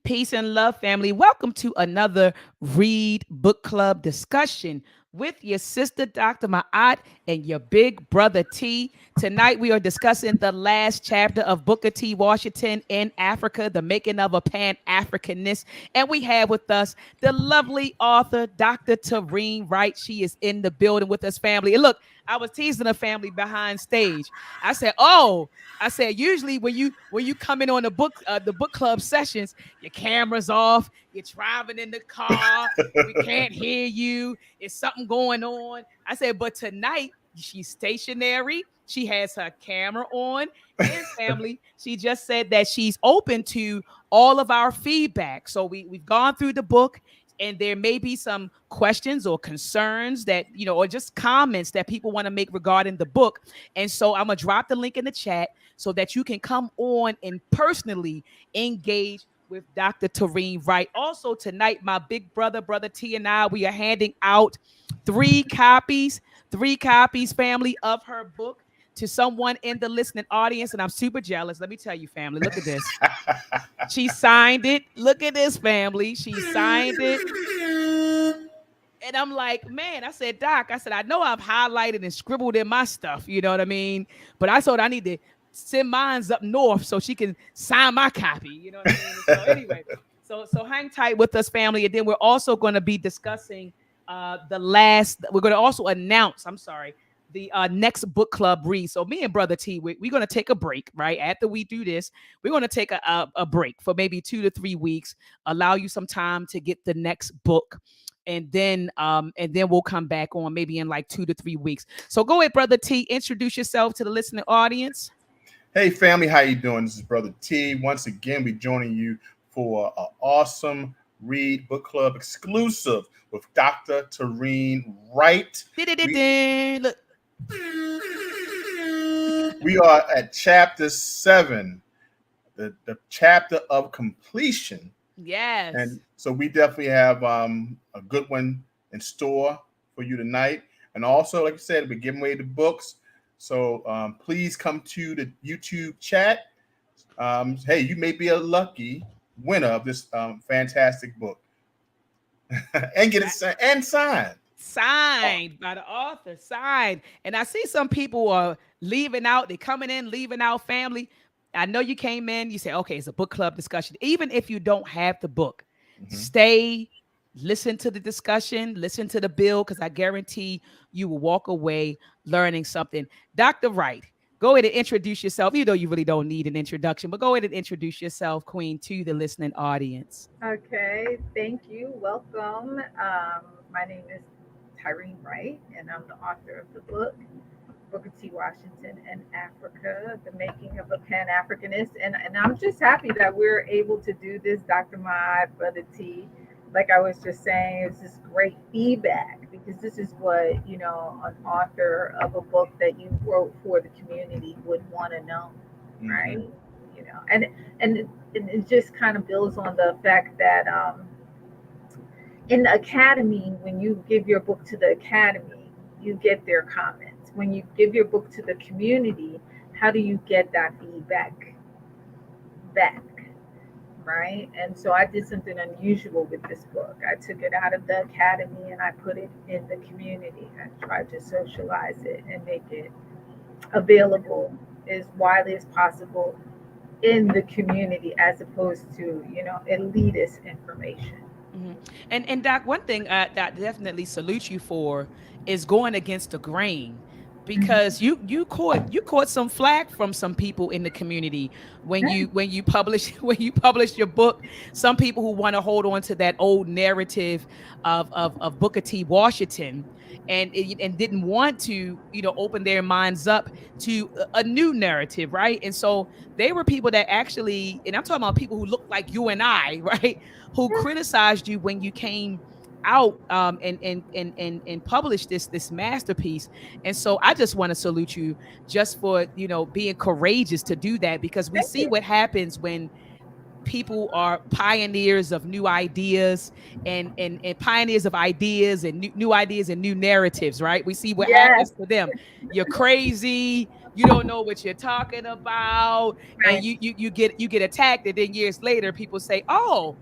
Peace and love, family. Welcome to another Read Book Club discussion with your sister, Dr. Ma'at, and your big brother, T. Tonight, we are discussing the last chapter of Booker T. Washington in Africa, the making of a Pan Africanist. And we have with us the lovely author, Dr. Tyrene Wright. She is in the building with us, family. And look, I was teasing the family behind stage. I said, usually when you come in on the book club sessions, your camera's off, you're driving in the car, we can't hear you, it's something going on. I said, but tonight she's stationary, she has her camera on, and family, she just said that she's open to all of our feedback. So we've gone through the book, and there may be some questions or concerns that, or just comments that people want to make regarding the book. And so I'm going to drop the link in the chat so that you can come on and personally engage with Dr. Tyrene Wright. Also tonight, my big brother T, and I, we are handing out three copies, family, of her book to someone in the listening audience. And I'm super jealous. Let me tell you, family, look at this. She signed it. Look at this, family. She signed it. And I'm like, man, I said, Doc, I know I've highlighted and scribbled in my stuff, you know what I mean? But I thought I need to send mines up north so she can sign my copy, you know what I mean? So anyway, so hang tight with us, family. And then we're also going to be discussing we're going to also announce, the next book club read. So me and brother T, we're going to take a break, right? After we do this, we're going to take a break for maybe 2 to 3 weeks, allow you some time to get the next book. And then we'll come back on maybe in like 2 to 3 weeks. So go ahead, brother T, introduce yourself to the listening audience. Hey family, how you doing? This is brother T. Once again, we're joining you for an awesome Read Book Club exclusive with Dr. Tyrene Wright. Look. We are at chapter 7, the chapter of completion. Yes. And so we definitely have a good one in store for you tonight. And also, like I said, we're giving away the books. So please come to the YouTube chat. Hey, you may be a lucky winner of this fantastic book. And get it and signed. Signed by the author, signed. And I see some people are leaving out. They're coming in, leaving out, family. I know you came in, you say, okay, it's a book club discussion. Even if you don't have the book, stay, listen to the discussion, listen to the bill, because I guarantee you will walk away learning something. Dr. Wright, go ahead and introduce yourself, even though you really don't need an introduction, but go ahead and introduce yourself, Queen, to the listening audience. Okay, thank you. Welcome. My name is Tyrene Wright, and I'm the author of the book, Booker T. Washington and Africa, the making of a Pan Africanist. And I'm just happy that we're able to do this, Dr. Mai, Brother T. Like I was just saying, it's just great feedback because this is what, an author of a book that you wrote for the community would want to know, right? And it just kind of builds on the fact that in the academy, when you give your book to the academy, you get their comments. When you give your book to the community, how do you get that feedback back? Right? And so I did something unusual with this book. I took it out of the academy and I put it in the community. I tried to socialize it and make it available as widely as possible in the community as opposed to, elitist information. Mm-hmm. And Doc, one thing that definitely salute you for is going against the grain, because you caught some flack from some people in the community when you publish your book. Some people who want to hold on to that old narrative of Booker T. Washington and didn't want to open their minds up to a new narrative, right? And so they were people that actually, and I'm talking about people who look like you and I, right, who criticized you when you came out and published this masterpiece. And so I just want to salute you just for being courageous to do that, because we see what happens when people are pioneers of new ideas and pioneers of ideas and new ideas and new narratives, right? We see what happens to them. You're crazy, you don't know what you're talking about, and Right. you get attacked, and then years later people say, oh,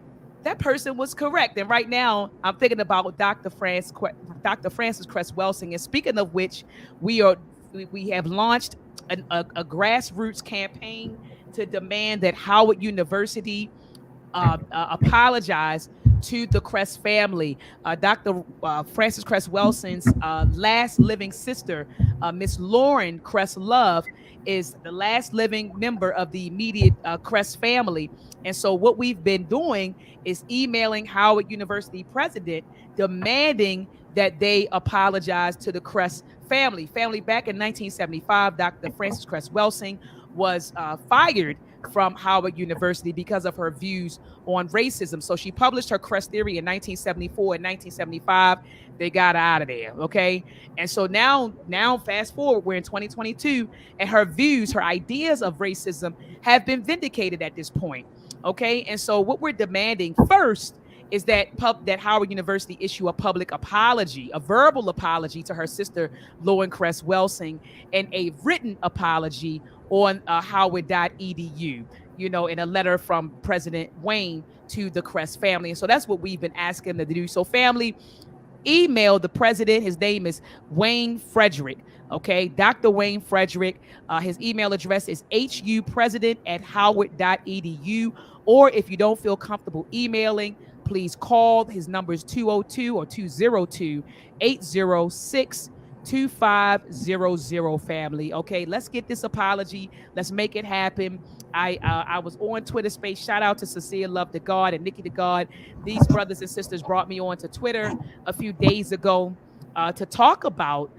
that person was correct. And right now I'm thinking about Dr. Francis Cress Welsing. And speaking of which, we have launched a grassroots campaign to demand that Howard University apologize to the Cress family. Dr. Francis Cress Welson's last living sister, Miss Lauren Cress Love, is the last living member of the immediate Cress family. And so, what we've been doing is emailing Howard University president demanding that they apologize to the Cress family. Family, back in 1975, Dr. Francis Cress Welsing was fired from Howard University because of her views on racism. So she published her Crest theory in 1974. In 1975, they got her out of there. Okay. And so now fast forward, we're in 2022, and her views, her ideas of racism have been vindicated at this point. Okay. And so what we're demanding first is that Howard University issue a public apology, a verbal apology to her sister Lauren Cress Welsing, and a written apology on Howard.edu, in a letter from President Wayne to the Cress family. And so that's what we've been asking them to do. So, family, email the president. His name is Wayne Frederick. Okay, Dr. Wayne Frederick. His email address is hupresident@howard.edu. Or if you don't feel comfortable emailing, please call. His number is 202 or 202 806 2500, family. Okay, let's get this apology. Let's make it happen. I was on Twitter Space. Shout out to Cecilia Love to God and Nikki to God. These brothers and sisters brought me on to Twitter a few days ago to talk about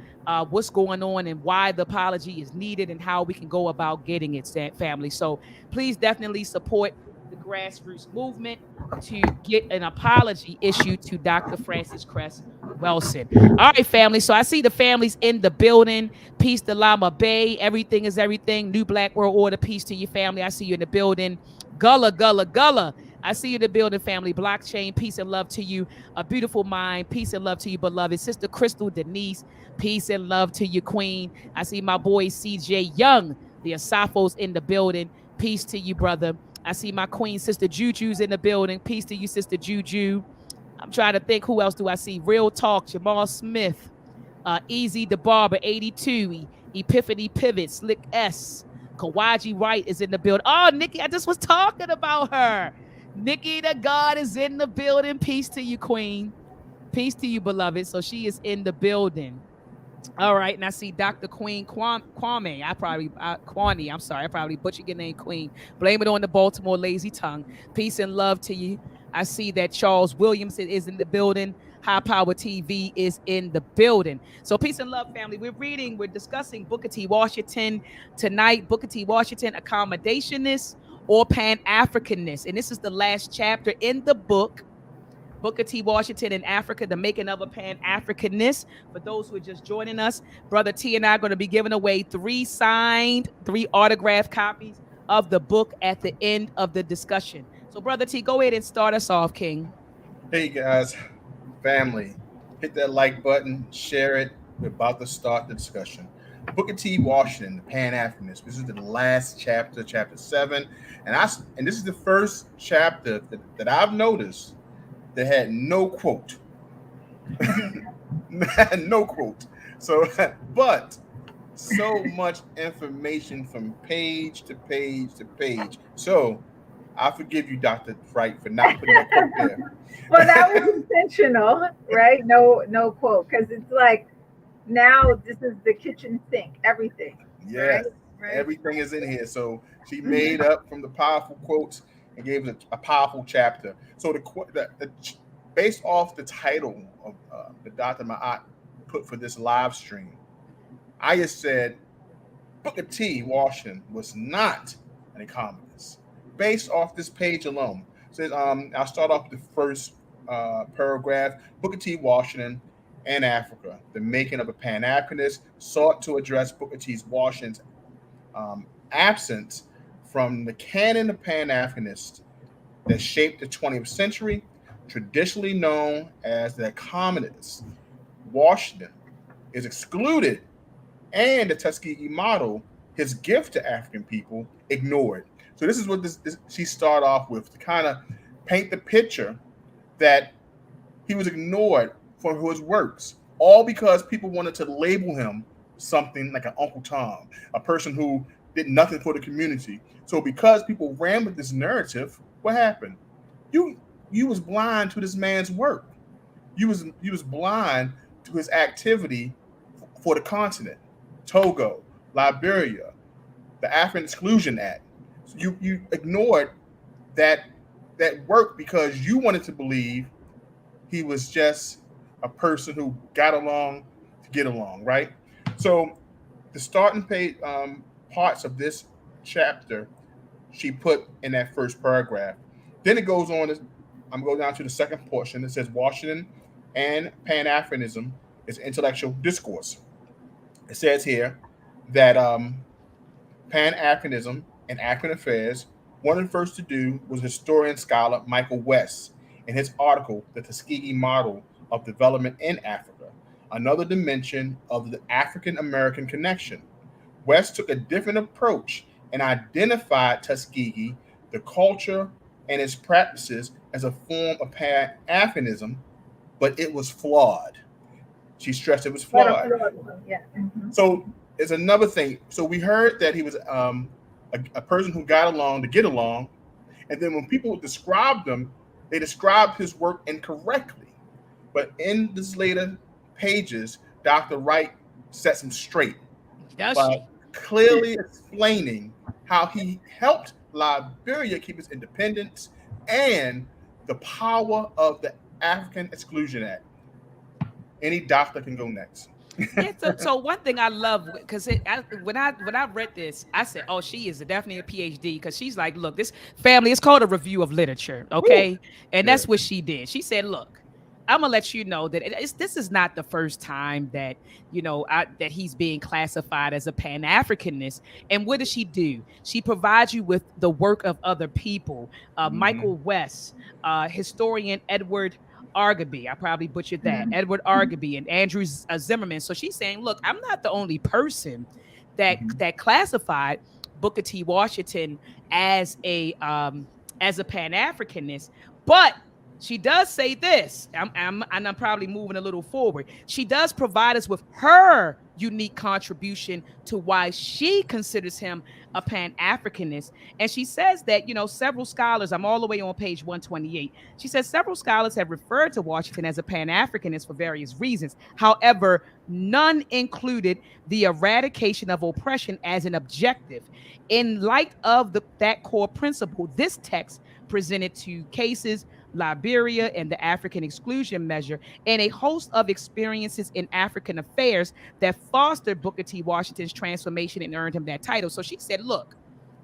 what's going on and why the apology is needed and how we can go about getting it, family. So please definitely support the grassroots movement to get an apology issued to Dr. Francis Cress Welsing. All right, family. So I see the families in the building. Peace to Lama Bay. Everything is everything. New Black World Order. Peace to your family. I see you in the building. Gullah, Gullah, Gullah. I see you in the building, family. Blockchain. Peace and love to you. A beautiful mind. Peace and love to you, beloved. Sister Crystal Denise. Peace and love to you, Queen. I see my boy CJ Young. The Asafo's in the building. Peace to you, brother. I see my queen, Sister Juju's in the building. Peace to you, Sister Juju. I'm trying to think, who else do I see? Real Talk, Jamal Smith, Easy the Barber, 82, Epiphany Pivot, Slick S, Kawaji Wright is in the building. Oh, Nikki, I just was talking about her. Nikki the God is in the building. Peace to you, Queen. Peace to you, beloved. So she is in the building. All right, and I see Dr. Queen Kwame. Kwani. I'm sorry, I probably butchered your name, Queen. Blame it on the Baltimore lazy tongue. Peace and love to you. I see that Charles Williams is in the building. High Power TV is in the building. So peace and love, family. We're discussing Booker T. Washington tonight. Booker T. Washington, accommodationist or Pan-Africanist. And this is the last chapter in the book, Booker T. Washington in Africa, the making of a Pan-Africanist. For those who are just joining us, Brother T and I are going to be giving away 3 autographed copies of the book at the end of the discussion. So, Brother T, go ahead and start us off, King. Hey guys, family, hit that like button, share it. We're about to start the discussion. Booker T. Washington, the Pan-Africanist. This is the last chapter, chapter 7, and this is the first chapter that I've noticed that had no quote. No quote. So, but so much information from page to page to page. So, I forgive you, Dr. Wright, for not putting a quote there. Well, that was intentional, right? No quote, because it's like now this is the kitchen sink, everything. Yes, Right. everything is in here. So she made up from the powerful quotes and gave us a powerful chapter. So based off the title of the Dr. Ma'at put for this live stream, I just said Booker T. Washington was not an economist. Based off this page alone, says I'll start off with the first paragraph. Booker T. Washington and Africa, the making of a Pan-Africanist, sought to address Booker T. Washington's absence from the canon of Pan-Africanists that shaped the 20th century, traditionally known as the economists. Washington is excluded, and the Tuskegee model his gift to African people, ignored. So this is what she started off with, to kind of paint the picture that he was ignored for his works, all because people wanted to label him something like an Uncle Tom, a person who did nothing for the community. So because people ran with this narrative, what happened? You you was blind to this man's work. You was blind to his activity for the continent, Togo, Liberia, the African Exclusion Act. So you ignored that that work because you wanted to believe he was just a person who got along to get along, right? So the starting page parts of this chapter she put in that first paragraph. Then it goes on. I'm going down to the second portion. It says Washington and Pan Africanism is intellectual discourse. It says here that Pan Africanism and African affairs, one of the first to do was historian scholar Michael West in his article, The Tuskegee Model of Development in Africa, another dimension of the African American connection. West took a different approach and identified Tuskegee, the culture, and its practices as a form of Pan Africanism, but it was flawed. She stressed it was But a flawed. flawed one, yeah. So it's another thing. So we heard that he was a person who got along to get along, and then when people described him, they described his work incorrectly. But in this later pages, Dr. Wright sets him straight Does by she? clearly explaining how he helped Liberia keep its independence and the power of the African Exclusion Act. Any doctor can go next. Yeah, so one thing I love, because when I read this, I said, "Oh, she is definitely a PhD," because she's like, "Look, this family is called a review of literature, Woo. okay?" And Yeah. that's what she did. She said, "Look, I'm gonna let you know that this is not the first time that that he's being classified as a Pan Africanist." And what does she do? She provides you with the work of other people. Mhm. Michael West, historian Edward Argaby. I probably butchered that. Mhm. Edward Argaby and Andrew Zimmerman. So she's saying, look, I'm not the only person Mhm. that classified Booker T. Washington as a Pan Africanist, but she does say this. I'm probably moving a little forward. She does provide us with her unique contribution to why she considers him a Pan Africanist. And she says that, several scholars, I'm all the way on page 128. She says several scholars have referred to Washington as a Pan Africanist for various reasons. However, none included the eradication of oppression as an objective. In light of that core principle, this text presented two cases, Liberia and the African exclusion measure, and a host of experiences in African affairs that fostered Booker T. Washington's transformation and earned him that title. So she said, look,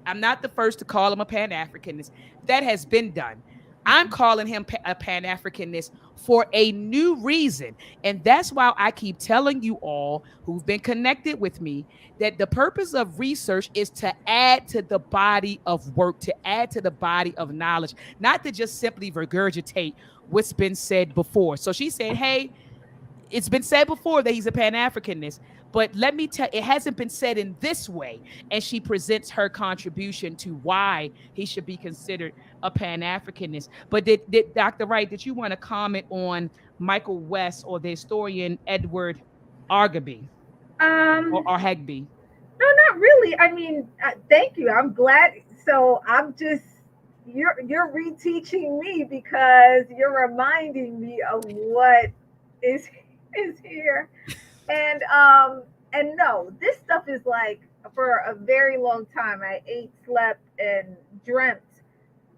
I'm not the first to call him a Pan Africanist. That has been done. I'm calling him a Pan Africanist for a new reason. And that's why I keep telling you all who've been connected with me that the purpose of research is to add to the body of work, to add to the body of knowledge, not to just simply regurgitate what's been said before. So she said, hey, it's been said before that he's a Pan-Africanist, but let me tell it hasn't been said in this way. And she presents her contribution to why he should be considered a Pan-Africanist. But did Dr. Wright, did you want to comment on Michael West or the historian Edward Argaby Um, or Hagby? no, not really. I mean, thank you. I'm glad. So I'm just you're reteaching me because you're reminding me of what is is here. And no, this stuff is like for a very long time. I ate, slept, and dreamt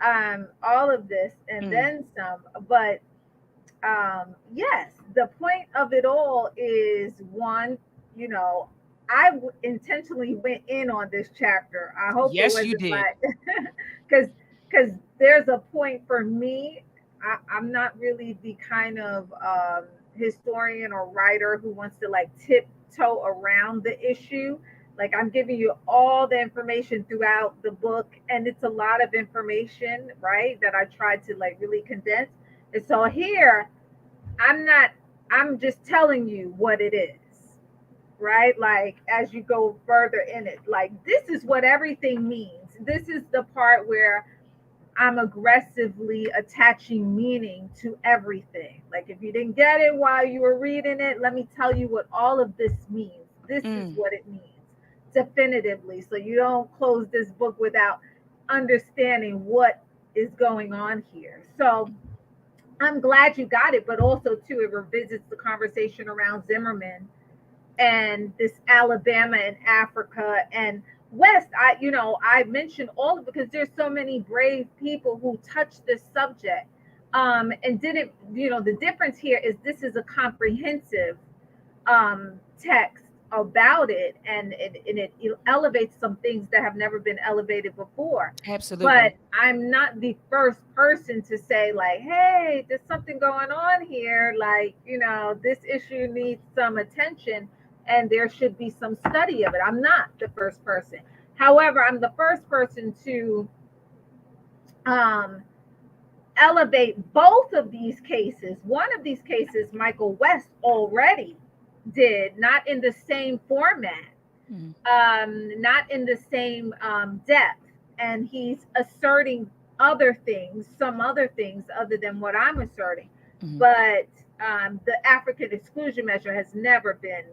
all of this and Mm. then some. But yes, the point of it all is one, you know, intentionally went in on this chapter. I hope it Yes, you wasn't did. like, because because there's a point for me. I'm not really the kind of historian or writer who wants to like tiptoe around the issue. Like I'm giving you all the information throughout the book, and it's a lot of information, right? That I tried to like really condense. And so here I'm not, I'm just telling you what it is. right? Like as you go further in it, like this is what everything means. This is the part where I'm aggressively attaching meaning to everything. Like if you didn't get it while you were reading it, let me tell you what all of this means. This is Mm. what it means definitively. So you don't close this book without understanding what is going on here. So I'm glad you got it, but also too it revisits the conversation around Zimmerman and this Alabama and Africa and West. I mentioned all of it because there's so many brave people who touched this subject, and didn't. The difference here is this is a comprehensive text about it, and it elevates some things that have never been elevated before. But Absolutely. I'm not the first person to say like, hey, there's something going on here, like, this issue needs some attention and there should be some study of it. I'm not the first person. However, I'm the first person to um elevate both of these cases. One of these cases, Michael West already did, not in the same format, Mm. not in the same depth. And he's asserting some other things other than what I'm asserting. Mm. But the African exclusion measure has never been,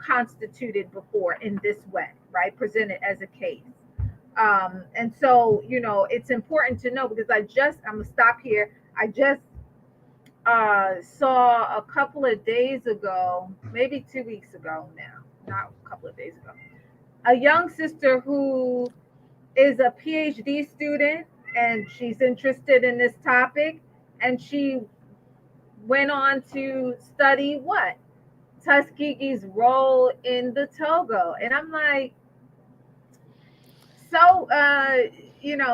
constituted before in this way, right? Presented as a case. And so, it's important to know because I'm gonna stop here. I just saw a couple of days ago, maybe 2 weeks ago now, not a couple of days ago, a young sister who is a PhD student and she's interested in this topic, and she went on to study what? Tuskegee's role in the Togo. And I'm like, so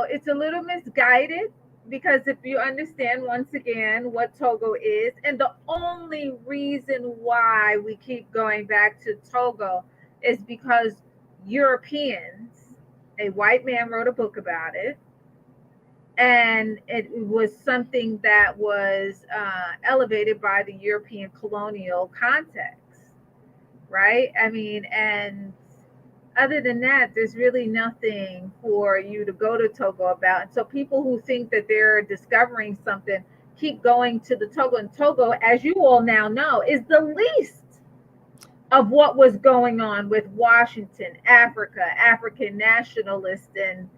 it's a little misguided because if you understand once again what Togo is, and the only reason why we keep going back to Togo is because Europeans, a white man wrote a book about it, and it was something that was elevated by the European colonial context, right? I mean, and other than that, there's really nothing for you to go to Togo about. And so people who think that they're discovering something keep going to the Togo. And Togo, as you all now know, is the least of what was going on with Washington, Africa, African nationalists, and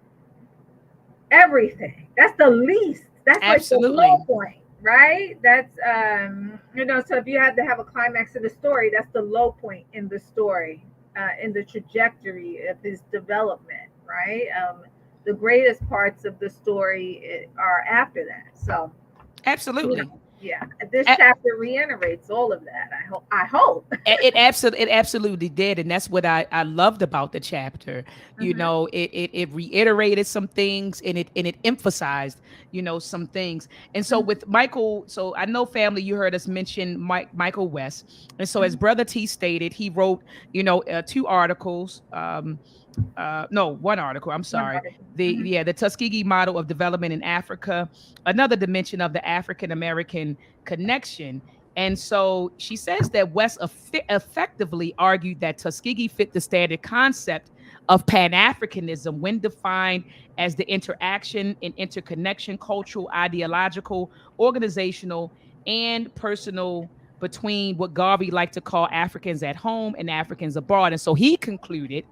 everything. That's the least. That's like the low Absolutely. point, right? That's so if you had to have a climax in the story, that's the low point in the story, in the trajectory of his development, right? The greatest parts of the story are after that. So, Absolutely. yeah, this chapter reiterates all of that. I hope. It absolutely did, and that's what I loved about the chapter. Hmm. It reiterated some things, and it emphasized some things. And so with Michael, so I know family, you heard us mention Michael West, and so as Hmm. Brother T stated, he wrote two articles. No, one article. I'm One sorry. article. The Tuskegee model of development in Africa, another dimension of the African American connection. And so she says that West effectively argued that Tuskegee fit the standard concept of Pan Africanism when defined as the interaction and interconnection, cultural, ideological, organizational, and personal between what Garvey liked to call Africans at home and Africans abroad. And so he concluded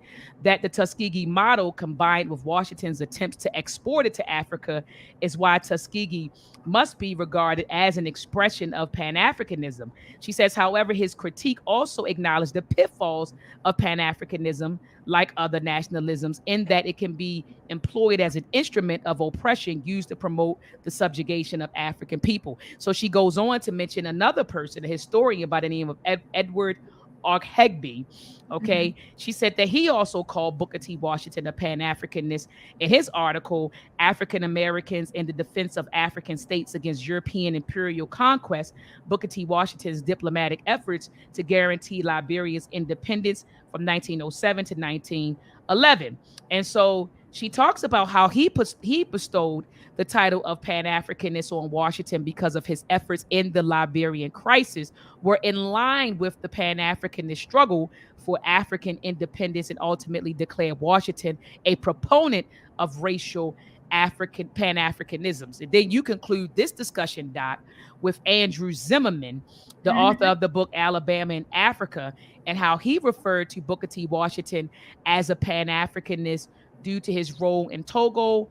that the Tuskegee model, combined with Washington's attempts to export it to Africa, is why Tuskegee must be regarded as an expression of Pan Africanism. She says, however, his critique also acknowledged the pitfalls of Pan Africanism, like other nationalisms, in that it can be employed as an instrument of oppression used to promote the subjugation of African people. So she goes on to mention another person, a historian by the name of Edward Hegby. Hmm. Okay. She said that he also called Booker T. Washington a Pan Africanist in his article, African Americans in the Defense of African States Against European Imperial Conquest, Booker T. Washington's diplomatic efforts to guarantee Liberia's independence from 1907 to 1911. And so she talks about how he bestowed the title of Pan-Africanist on Washington because of his efforts in the Liberian crisis were in line with the Pan-Africanist struggle for African independence, and ultimately declared Washington a proponent of racial African Pan-Africanisms. And then you conclude this discussion, Doc, with Andrew Zimmerman, the author Mhm. of the book Alabama in Africa, and how he referred to Booker T. Washington as a Pan-Africanist due to his role in Togo,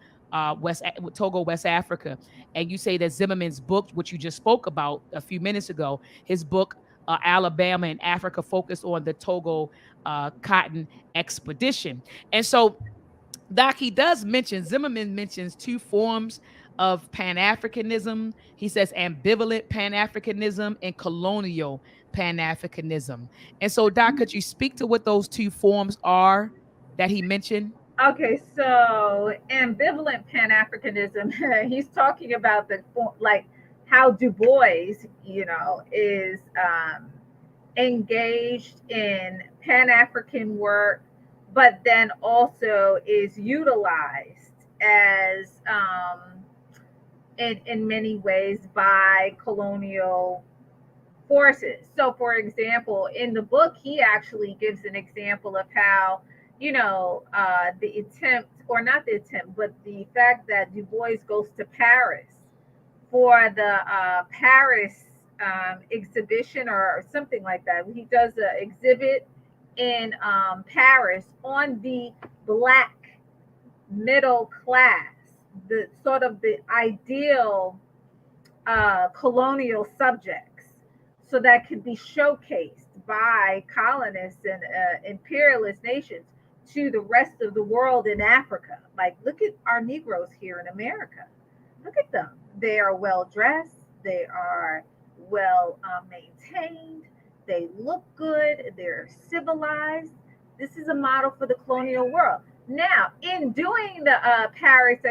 West Africa. And you say that Zimmerman's book, which you just spoke about a few minutes ago, his book Alabama in Africa, focused on the Togo cotton expedition. And so Doc, he does mention, Zimmerman mentions two forms of Pan Africanism. He says ambivalent Pan Africanism and colonial Pan Africanism. And so, Doc, could you speak to what those two forms are that he mentioned? Okay, so ambivalent Pan Africanism, he's talking about like how Du Bois, is engaged in Pan African work, but then also is utilized as in many ways by colonial forces. So, for example, in the book, he actually gives an example of how, the attempt, or not the attempt, but the fact that Du Bois goes to Paris for the Paris exhibition or something like that. He does an exhibit in Paris on the black middle class, the sort of the ideal colonial subjects, so that could be showcased by colonists and imperialist nations to the rest of the world in Africa. Like, look at our Negroes here in America. Look at them. They are well dressed, they are well maintained, they look good, they're civilized. This is a model for the colonial world. Now, in doing the Paris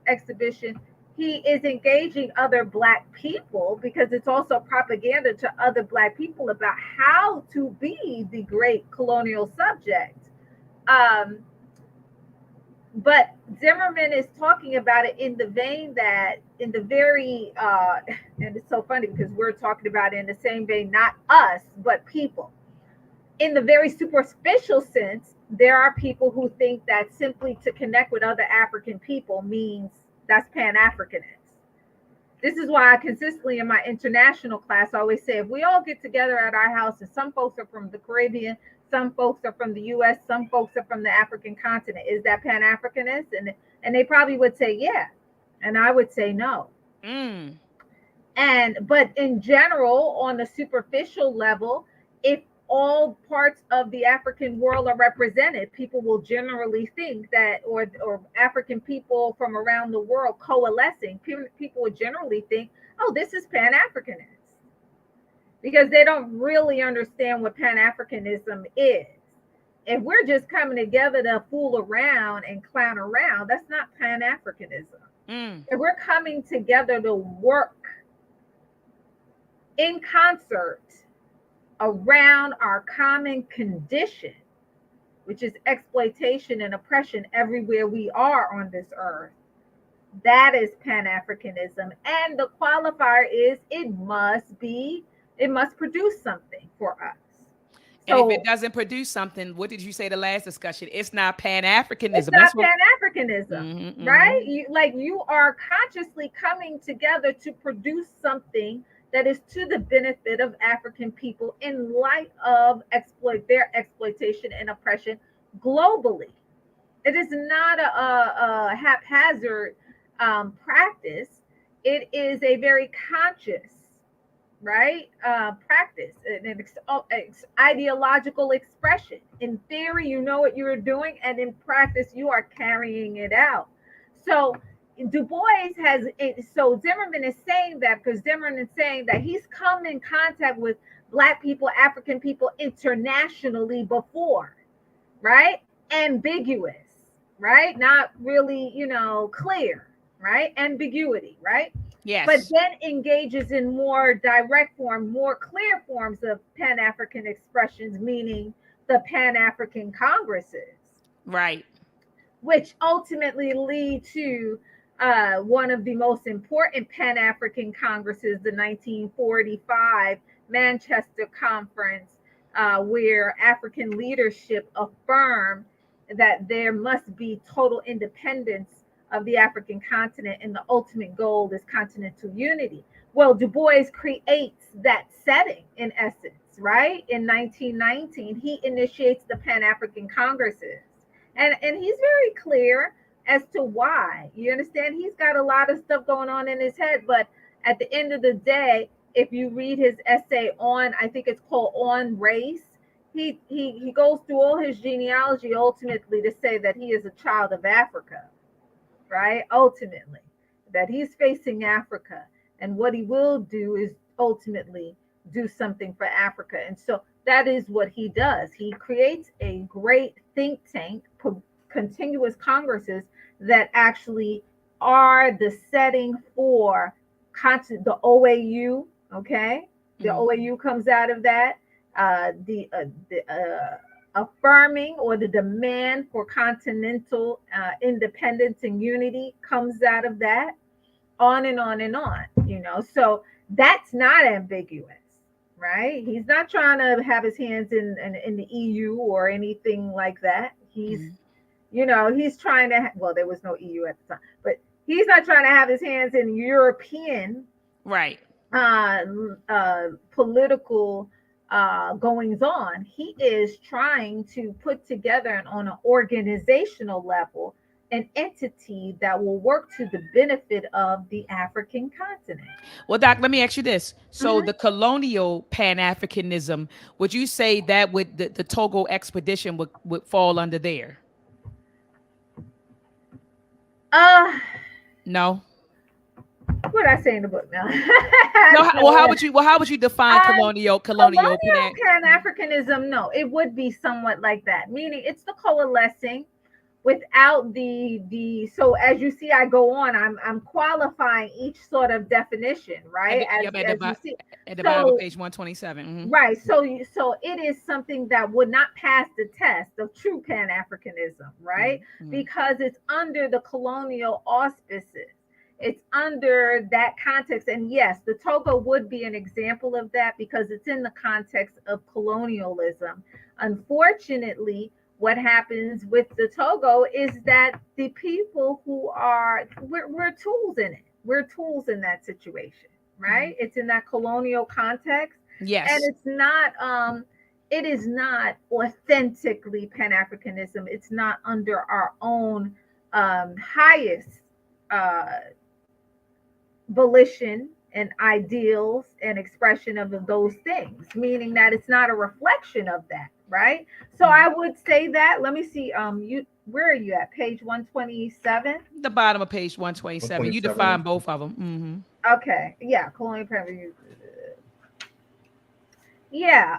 exhibition, he is engaging other black people, because it's also propaganda to other black people about how to be the great colonial subject. Um, but Zimmerman is talking about it in the vein that, in the very, and it's so funny because we're talking about it in the same vein, not us, but people. In the very superficial sense, there are people who think that simply to connect with other African people means that's Pan Africanist. This is why I consistently in my international class always say, if we all get together at our house, and some folks are from the Caribbean, some folks are from the US, some folks are from the African continent, is that Pan Africanist? And they probably would say yeah. And I would say no. Mm. But in general, on the superficial level, if all parts of the African world are represented, people will generally think that, or African people from around the world coalescing, people would generally think, oh, this is Pan Africanist, because they don't really understand what Pan Africanism is. If we're just coming together to fool around and clown around, that's not Pan Africanism. Mm. If we're coming together to work in concert around our common condition, which is exploitation and oppression everywhere we are on this earth, that is Pan Africanism. And the qualifier is it must produce something for us. And if it So doesn't produce something, what did you say the last discussion? It's not Pan it's Africanism. That's not what. Pan Africanism, Mm-hmm, right? mm-hmm. You are consciously coming together to produce something that is to the benefit of African people in light of their exploitation and oppression globally. It is not a haphazard practice. It is a very conscious, right, practice, ideological expression. In theory, you know what you're doing, and in practice, you are carrying it out. So Du Bois so Zimmerman is saying that because Zimmerman is saying that he's come in contact with Black people, African people internationally before, right? Ambiguous, right? Not really, clear, right? Ambiguity, right? But Yes. then engages in more direct form, more clear forms of Pan African expressions, meaning the Pan African Congresses. Right. which ultimately lead to one of the most important Pan-African Congresses, the 1945 Manchester Conference, where African leadership affirmed that there must be total independence of the African continent, and the ultimate goal is continental unity. Well, Du Bois creates that setting in essence, right? In 1919, he initiates the Pan African Congresses. And he's very clear as to why. You understand? He's got a lot of stuff going on in his head, but at the end of the day, if you read his essay on, I think it's called On Race, he goes through all his genealogy ultimately to say that he is a child of Africa, right? Ultimately, that he's facing Africa, and what he will do is ultimately do something for Africa. And so that is what he does. He creates a great think tank, continuous congresses that actually are the setting for the OAU. Okay, the OAU comes out of that. The affirming or the demand for continental independence and unity comes out of that. On and on and on, so that's not ambiguous, right? He's not trying to have his hands in the EU or anything like that. He's trying to well, there was no EU at the time, but he's not trying to have his hands in European right political goings on. He is trying to put together on an organizational level an entity that will work to the benefit of the African continent. Well, Doc, let me ask you this. So the colonial Pan-Africanism, would you say that would the Togo expedition would fall under there? No. No. What did I say in the book now? No. Well, how would you define colonial Pan-Africanism? No, it would be somewhat like that. Meaning, it's the coalescing without the. So as you see, I go on. I'm qualifying each sort of definition, right? As you see, at the bottom of page 127. Right. So it is something that would not pass the test of true Pan-Africanism, right? Because it's under the colonial auspices. It's under that context. And yes, the Togo would be an example of that because it's in the context of colonialism. Unfortunately, what happens with the Togo is that the people who we're tools in it. We're tools in that situation, right? It's in that colonial context. Yes. And it is not authentically Pan-Africanism. It's not under our own highest volition and ideals and expression of those things, meaning that it's not a reflection of that, right? So I would say that. Let me see. Where are you at? Page 127. The bottom of page 127. You define both of them. Okay. Yeah. Colonial Pan. Yeah.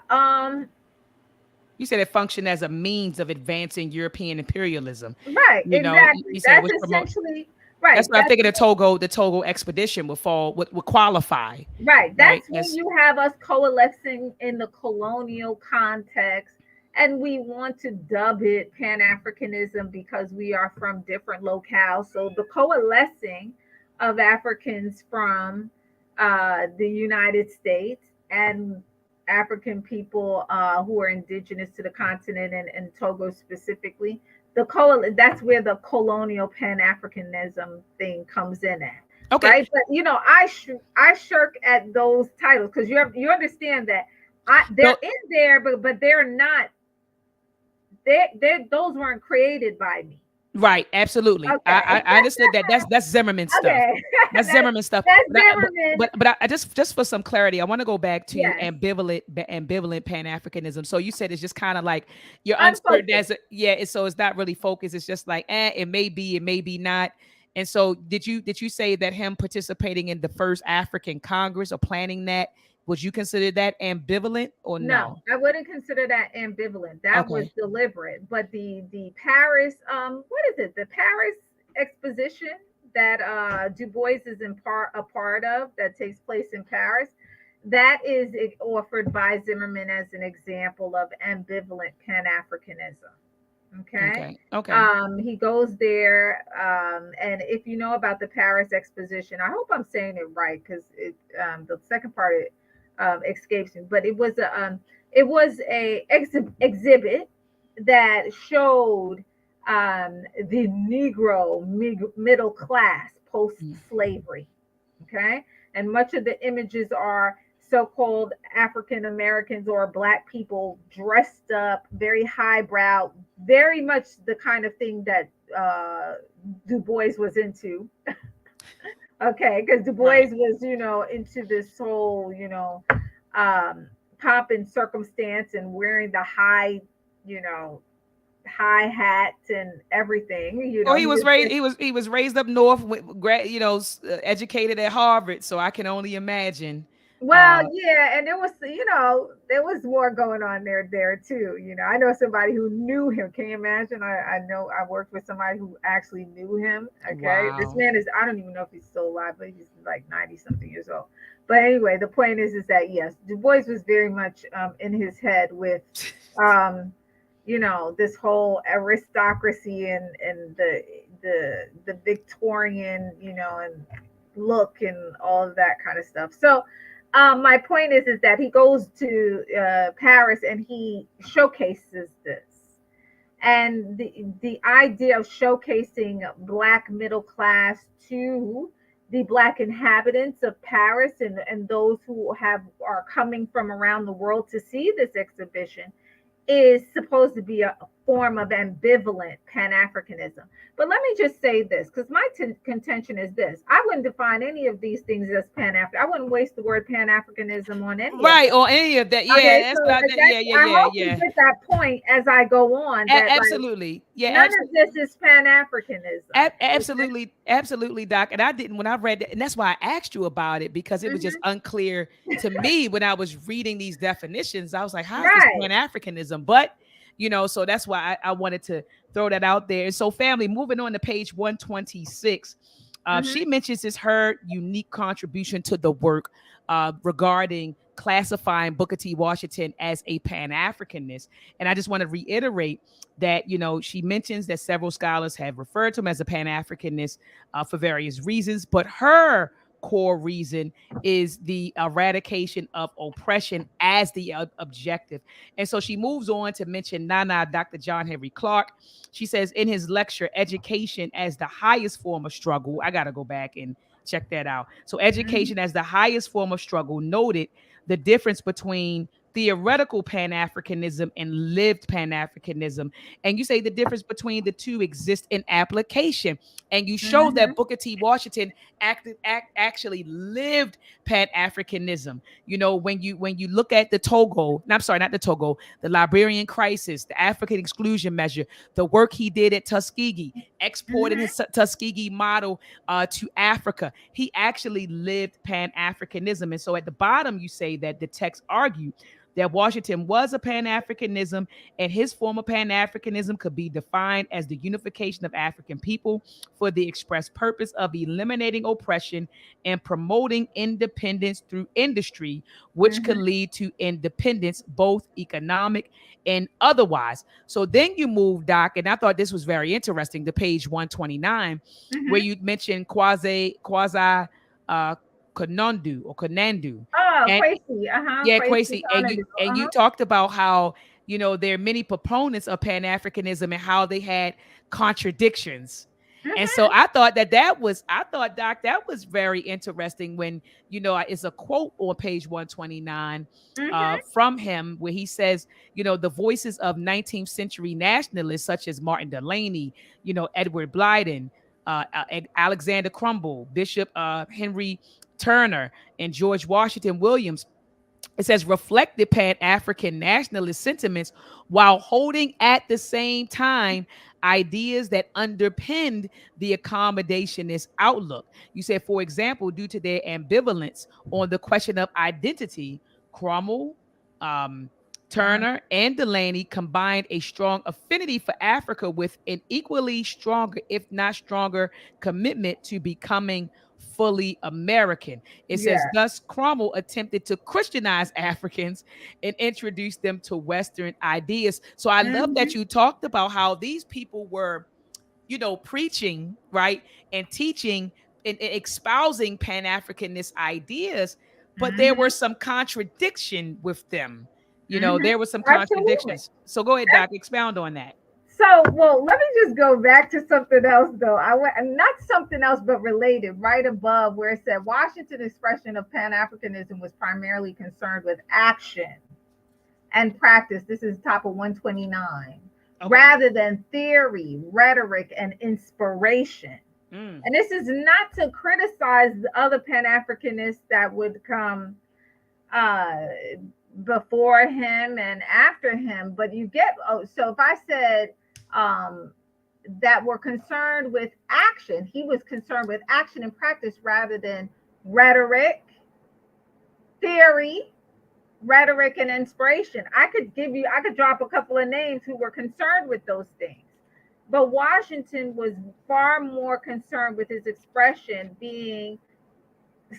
You said it functioned as a means of advancing European imperialism. Right. Exactly. You said That's essentially. Right. That's why I figured the Togo expedition would qualify. Right. That's when you have us coalescing in the colonial context, and we want to dub it Pan-Africanism because we are from different locales. So the coalescing of Africans from the United States and African people who are indigenous to the continent and Togo specifically. That's where the colonial Pan-Africanism thing comes in at. Okay. Right. But I shirk at those titles because you understand that they're in there, but they're not. Those weren't created by me. Right, absolutely. Okay. I understood that. That's Zimmerman stuff. Okay. That's Zimmerman stuff. That's Zimmerman. But I just for some clarity, I want to go back to ambivalent Pan-Africanism. So you said it's just kind of like you're uncertain as so it's not really focused. It's just like it may be, it may be not. And so did you say that him participating in the first African Congress or planning that, would you consider that ambivalent or no? No, I wouldn't consider that ambivalent. That was deliberate. But the Paris, what is it? The Paris exposition that Du Bois is a part of, that takes place in Paris, that is offered by Zimmerman as an example of ambivalent Pan-Africanism. Okay. Okay. Okay. He goes there, and if you know about the Paris Exposition, I hope I'm saying it right because the second part escapes me. But it was a exhibit that showed the Negro middle class post Mm. slavery. Okay, and much of the images are so-called African Americans or black people dressed up, very highbrow, very much the kind of thing that Du Bois was into. Okay, because Du Bois Right. was, into this whole, um, pomp and circumstance and wearing the you know, high hats and everything. Well, he He was was raised. just. He was raised up north, with, educated at Harvard. So I can only imagine. Well, Uh, yeah, and there was more going on there too. I know somebody who knew him. Can you imagine? I know I worked with somebody who actually knew him. Okay, this wow. man is, I don't even know if he's still alive, but he's like 90 something years old. But anyway, the point is that yes, Du Bois was very much in his head with um, this whole aristocracy and the Victorian, and look and all of that kind of stuff. So my point is that he goes to Paris and he showcases this, and the idea of showcasing black middle class to the black inhabitants of Paris and those who are coming from around the world to see this exhibition is supposed to be a form of ambivalent Pan Africanism. But let me just say this, because my contention is this: I wouldn't define any of these things as Pan African. I wouldn't waste the word Pan Africanism on any of Right, them. or any of that. Yeah, Okay, that's so what I. Yeah, yeah, I yeah, hope you yeah. get that point as I go on. That like Absolutely. Yeah, none of absolutely. this is Pan Africanism. Absolutely, absolutely, Doc. And I didn't when I read that, and that's why I asked you about it because it was just Hmm. unclear to me when I was reading these definitions. I was like, "How is this Right. Pan Africanism?" But so that's why I wanted to throw that out there. And so, family, moving on to page 126, she Hmm. mentions this her unique contribution to the work regarding classifying Booker T. Washington as a Pan Africanist. And I just want to reiterate that she mentions that several scholars have referred to him as a Pan-Africanist for various reasons, but her core reason is the eradication of oppression as the objective. And so she moves on to mention Nana Dr. John Henry Clark. She says in his lecture, Education as the Highest Form of Struggle, I got to go back and check that out. So Hmm. education as the highest form of struggle noted the difference between theoretical Pan-Africanism and lived Pan-Africanism. And you say the difference between the two exists in application. And you show that Hmm. Booker T. Washington actually lived Pan-Africanism. When you look at the Togo, no, I'm sorry, not the Togo, the Liberian crisis, the African exclusion measure, the work he did at Tuskegee, exporting Hmm. his Tuskegee model to Africa, he actually lived Pan-Africanism. And so at the bottom, you say that the text argued that Washington was a Pan-Africanism, and his form of Pan-Africanism could be defined as the unification of African people for the express purpose of eliminating oppression and promoting independence through industry, which could Hmm. lead to independence, both economic and otherwise. So then you move, Doc, and I thought this was very interesting, to page 129, where Hmm. you mentioned quasi uh Konondu or Konandu. Oh, And Quasi. yeah, Quasi Quasi, and you Donadu. and you talked about how there are many proponents of Pan Africanism and how they had contradictions. And so Hmm. I thought, Doc, that was very interesting when it's a quote on page 129 Hmm. from him where he says, the voices of 19th century nationalists such as Martin Delany, Edward Blyden, Alexander Crumble, Bishop Henry Turner, and George Washington Williams, it says, reflected Pan African nationalist sentiments while holding at the same time ideas that underpinned the accommodationist outlook. You said, for example, due to their ambivalence on the question of identity, Cromwell, um, Uh-huh. Turner, and Delaney combined a strong affinity for Africa with an equally stronger, if not stronger, commitment to becoming fully American. It says, Yeah. thus Cromwell attempted to Christianize Africans and introduce them to Western ideas. So I love that Mhm. you talked about how these people were, preaching, right, and teaching and espousing Pan-Africanist ideas, but there were Mhm. some contradiction with them. Mhm. There were some Absolutely. contradictions. So go ahead, Doc, expound on that. So, well, let me just go back to something else, though. I went not something else, but related, right above where it said Washington's expression of Pan Africanism was primarily concerned with action and practice. This is top of 129, Okay. rather than theory, rhetoric, and inspiration. Mm. And this is not to criticize the other Pan Africanists that would come uh, before him and after him, but you get, oh, so if I said um, that we're concerned with action, he was concerned with action and practice rather than rhetoric, theory, rhetoric, and inspiration. I could drop a couple of names who were concerned with those things. But Washington was far more concerned with his expression being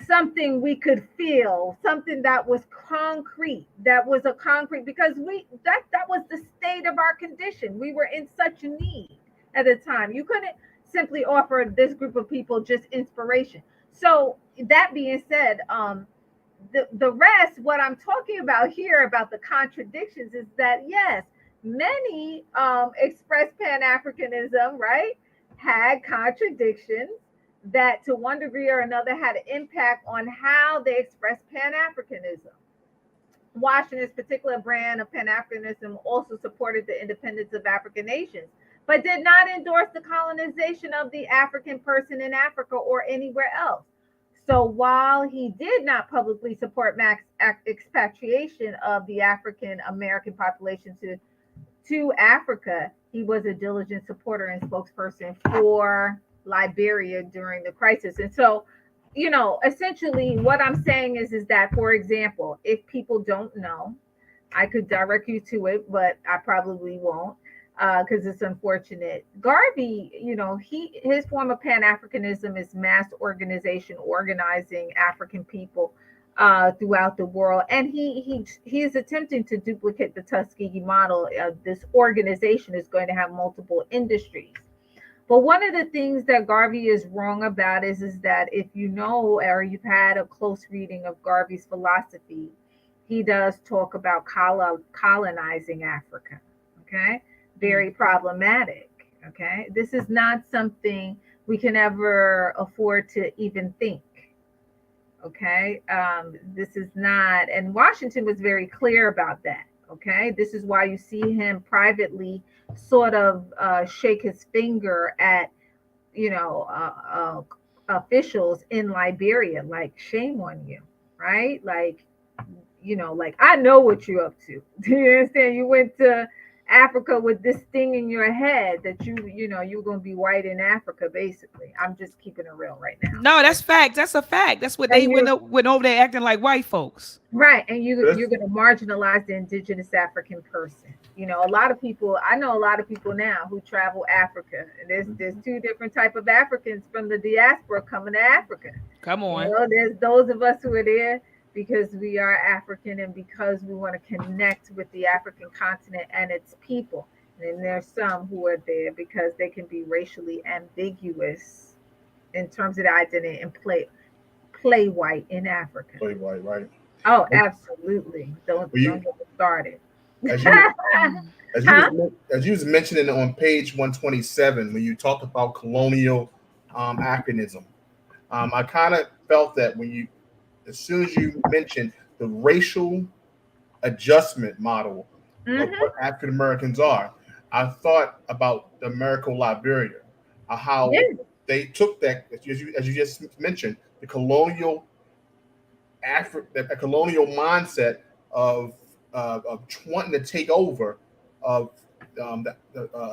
something we could feel, something that was concrete, that was a concrete, because that was the state of our condition. We were in such need at the time. You couldn't simply offer this group of people just inspiration. So that being said, the rest, what I'm talking about here about the contradictions is that yes, many express Pan-Africanism, right, had contradictions that to one degree or another had an impact on how they express Pan-Africanism. Washington's particular brand of Pan-Africanism also supported the independence of African nations, but did not endorse the colonization of the African person in Africa or anywhere else. So while he did not publicly support mass expatriation of the African American population to Africa, he was a diligent supporter and spokesperson for Liberia during the crisis. And so, essentially what I'm saying is that, for example, if people don't know, I could direct you to it, but I probably won't because it's unfortunate. Garvey, his form of Pan Africanism is mass organization, organizing African people throughout the world, and he is attempting to duplicate the Tuskegee model. This organization is going to have multiple industries. But one of the things that Garvey is wrong about is that if you know or you've had a close reading of Garvey's philosophy, he does talk about colonizing Africa. Okay, very problematic. Okay, this is not something we can ever afford to even think. Okay, this is not, and Washington was very clear about that. Okay, this is why you see him privately sort of shake his finger at you know uh, officials in Liberia, like shame on you, right? Like like I know what you're up to. Do you understand? You went to Africa with this thing in your head that you're gonna be white in Africa, basically. I'm just keeping it real right now. No, that's fact. That's a fact. That's what they And you went over there acting like white folks. right, and This, you're gonna marginalize the indigenous African person. A lot of people. I know a lot of people now who travel Africa, and there's two different type of Africans from the diaspora coming to Africa. Come on. There's those of us who are there because we are African and because we want to connect with the African continent and its people. And then there's some who are there because they can be racially ambiguous in terms of the identity and play white in Africa. play white, right? Oh, absolutely. Don't Well, don't get me started. as you Huh? as you was mentioning on page 127 when you talked about colonial Africanism, I kind of felt that as soon as you mentioned the racial adjustment model of Mm-hmm. what African Americans are, I thought about the American Liberia, how Yeah. they took that, as you just mentioned, the colonial a colonial mindset of wanting to take over of the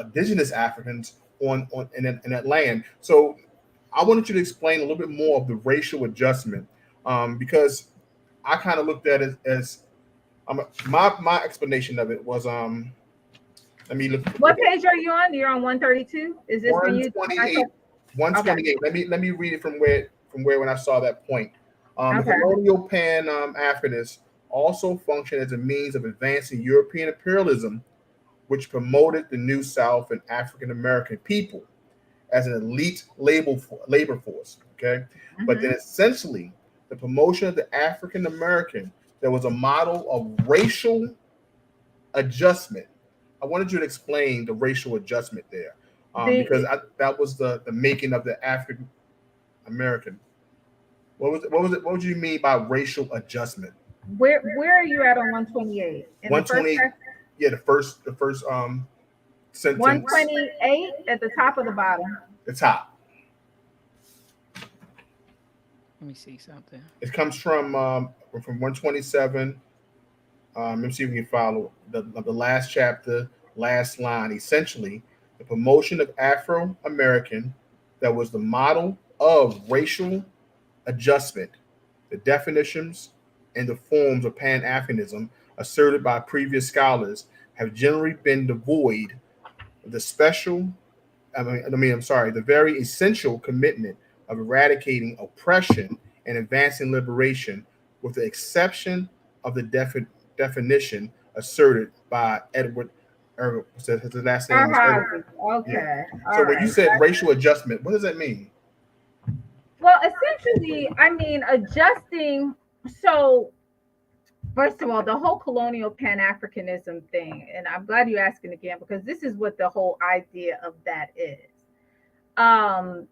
indigenous Africans in that land. So I wanted you to explain a little bit more of the racial adjustment, because I kind of looked at it as my explanation of it was let me What page are you on? You're on 132. Is this when you when I 128. talk? Okay. 128. Let me read it from where from where when I saw that point. The Okay. colonial Pan Africanists also functioned as a means of advancing European imperialism, which promoted the New South and African American people as an elite labor force. Okay, but then Hmm. essentially the promotion of the African American, there was a model of racial adjustment. I wanted you to explain the racial adjustment there, because The that was the making of the African American. What was it? What was it? What would you mean by racial adjustment? where are you at on 128 in the One first twenty eight. paragraph? Yeah, the first sentence, 128 at the top of the bottom. the top. Let me see something. It comes from 127. Let me see if we can follow the last chapter, last line. Essentially, the promotion of Afro American that was the model of racial adjustment, the definitions and the forms of Pan Africanism asserted by previous scholars have generally been devoid of the special, I'm sorry, the very essential commitment of eradicating oppression and advancing liberation, with the exception of the definition asserted by Edward Ergo. His last name was Edward. Yeah. Okay. So All when you right. said racial adjustment, what does that mean? Well, essentially, I mean, adjusting. So, first of all, the whole colonial Pan Africanism thing, and I'm glad you're asking again because this is what the whole idea of that is. Um,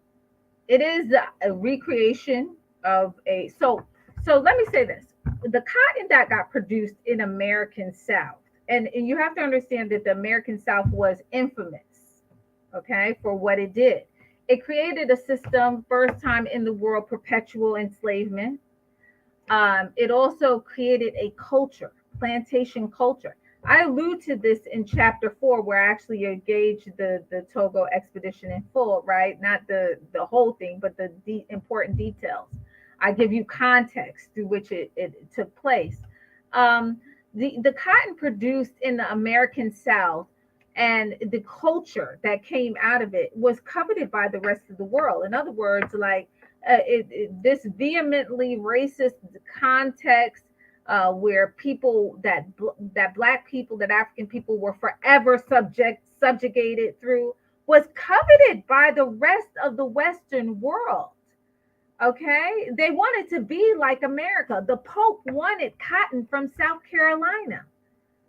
it is a recreation of a so let me say this. The cotton that got produced in American South, and you have to understand that the American South was infamous, okay, for what it did. It created a system, first time in the world, perpetual enslavement. It also created a culture, plantation culture. I allude to this in chapter 4, where I actually engage the Togo expedition in full, right? Not the whole thing, but the important details. I give you context through which it took place. Um, the cotton produced in the American South and the culture that came out of it was coveted by the rest of the world. In other words, like this vehemently racist context where people that black people, that African people were forever subjugated through, was coveted by the rest of the Western world. Okay, they wanted to be like America. The Pope wanted cotton from South Carolina.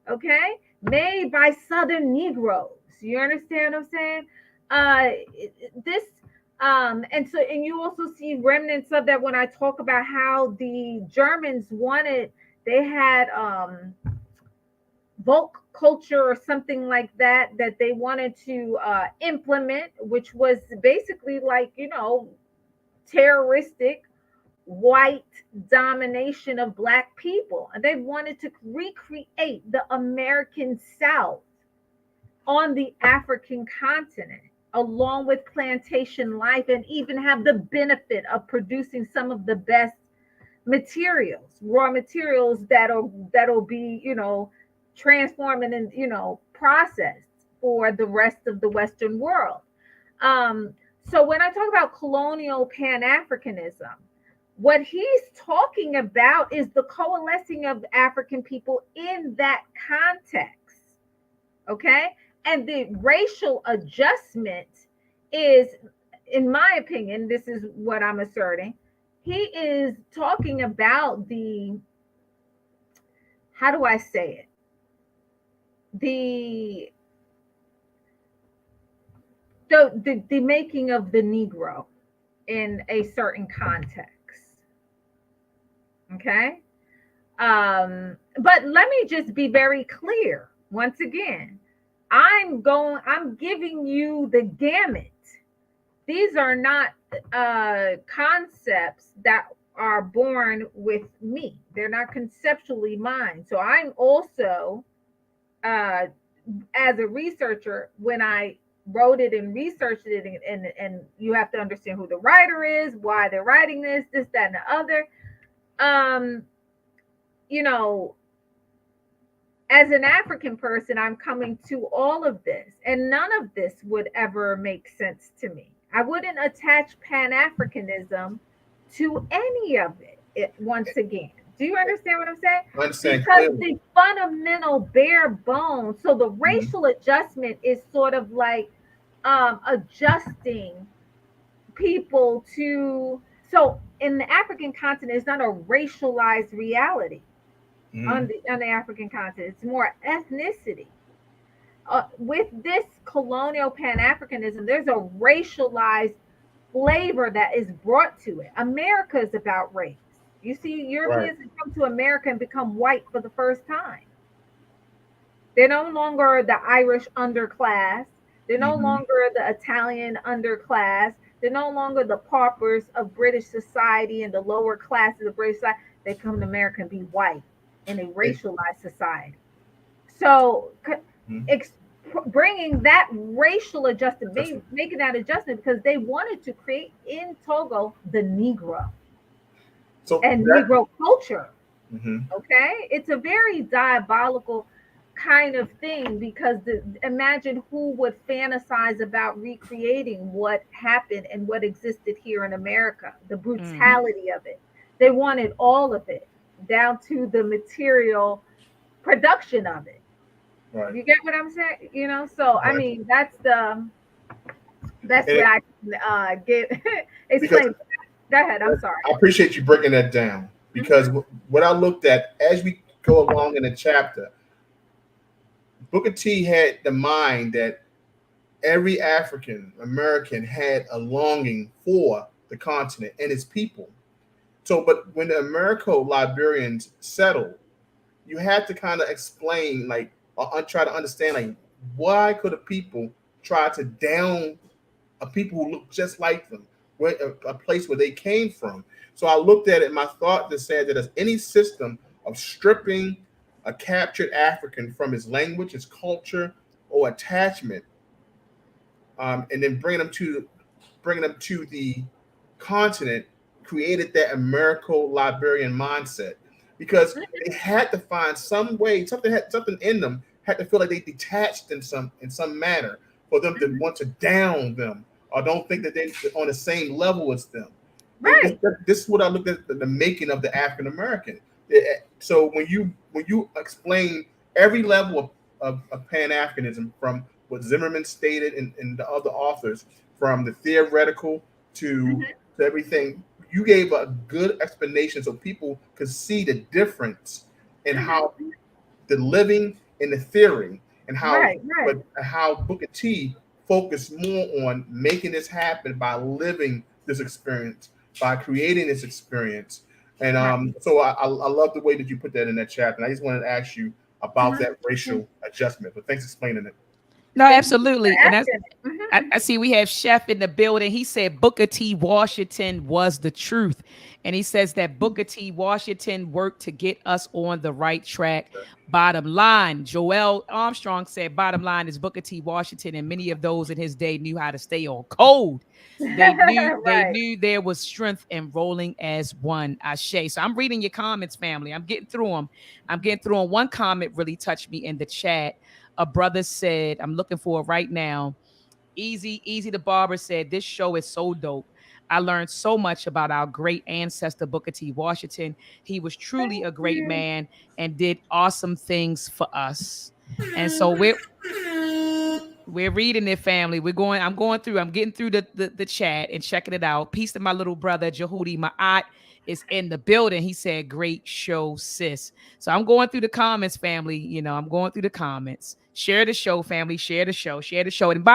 Okay, made by Southern Negroes. You understand what I'm saying? Uh, this and you also see remnants of that when I talk about how the Germans wanted, they had Volk culture or something like that that they wanted to implement, which was basically like, terroristic white domination of black people. And they wanted to recreate the American South on the African continent, along with plantation life, and even have the benefit of producing some of the best materials, raw materials that'll be, transformed and processed for the rest of the Western world. Um, so when I talk about colonial Pan Africanism, what he's talking about is the coalescing of African people in that context. Okay. And the racial adjustment is, in my opinion, this is what I'm asserting. He is talking about how do I say it? The the making of the Negro in a certain context. Okay. But let me just be very clear once again. I'm giving you the gamut. These are not concepts that are born with me. They're not conceptually mine. So I'm also, as a researcher, when I wrote it and researched it, and you have to understand who the writer is, why they're writing this, that, and the other. Um, you know, as an African person, I'm coming to all of this, and none of this would ever make sense to me. I wouldn't attach Pan Africanism to any of it once again. Do you understand what I'm saying? I understand Because clearly. the fundamental bare bones, so the Mhm. racial adjustment is sort of like adjusting people to, so in the African continent, it's not a racialized reality Mhm. on the African continent. It's more ethnicity. With this colonial Pan Africanism, there's a racialized flavor that is brought to it. America is about race. You see Right. Europeans that come to America and become white for the first time. They're no longer the Irish underclass. They're no Mhm. longer the Italian underclass. They're no longer the paupers of British society and the lower classes of British society. They come to America and be white in a And- racialized society. So mhm. ex- bringing that racial adjustment, That's making that adjustment because they wanted to create in Togo the Negro so and that. Negro culture. Mhm. Okay, it's a very diabolical kind of thing because imagine who would fantasize about recreating what happened and what existed here in America, the Mhm. brutality of it. They wanted all of it down to the material production of it. Right. You get what I'm saying? You know, so I Right. mean that's the best And way it, I can get because explain. Go ahead. I'm sorry. I appreciate you breaking that down because Hmm. what I looked at as we go along in the chapter, Booker T had the mind that every African American had a longing for the continent and its people. So, but when the Americo Liberians settled, you had to kind of explain, like, or try to understand, like, why could a people try to down a people who look just like them, where a place where they came from. So I looked at it. My thought just said that as any system of stripping a captured African from his language, his culture, or attachment, and then bringing them to the continent, created that Americo-Liberian mindset because they had to find some way, something in them had to feel like they detached in some manner for them to want to down them or don't think that they're on the same level as them. This, Right. this is what I looked at the making of the African American. So when you explain every level of Pan Africanism from what Zimmerman stated and the other authors, from the theoretical to Hmm. to everything, you gave a good explanation so people could see the difference in how Hmm. the living and the theory and how Right. Right. but how Booker T focused more on making this happen by living this experience, by creating this experience. And Right. so I love the way that you put that in that chapter. And I just wanted to ask you about that Mhm. racial adjustment. But thanks for explaining it. No, Thank you for absolutely. And that's asking it. I see we have Chef in the building. He said Booker T. Washington was the truth. And he says that Booker T. Washington worked to get us on the right track. Bottom line, Joel Armstrong said, bottom line is Booker T. Washington and many of those in his day knew how to stay on code. They knew they Right. knew there was strength in rolling as one. Ashe. So I'm reading your comments, family. I'm getting through them. I'm getting through them. One comment really touched me in the chat. A brother said, I'm looking for it right now. Easy the barber said, this show is so dope. I learned so much about our great ancestor Booker T. Washington. He was truly Thank a great you. man and did awesome things for us. And so we're reading it, family. I'm going through, I'm getting through the chat and checking it out. Peace to my little brother, Jehudi. My aunt is in the building. He said, great show, sis. So I'm going through the comments, family. I'm going through the comments. Share the show, family. Share the show. Share the show. And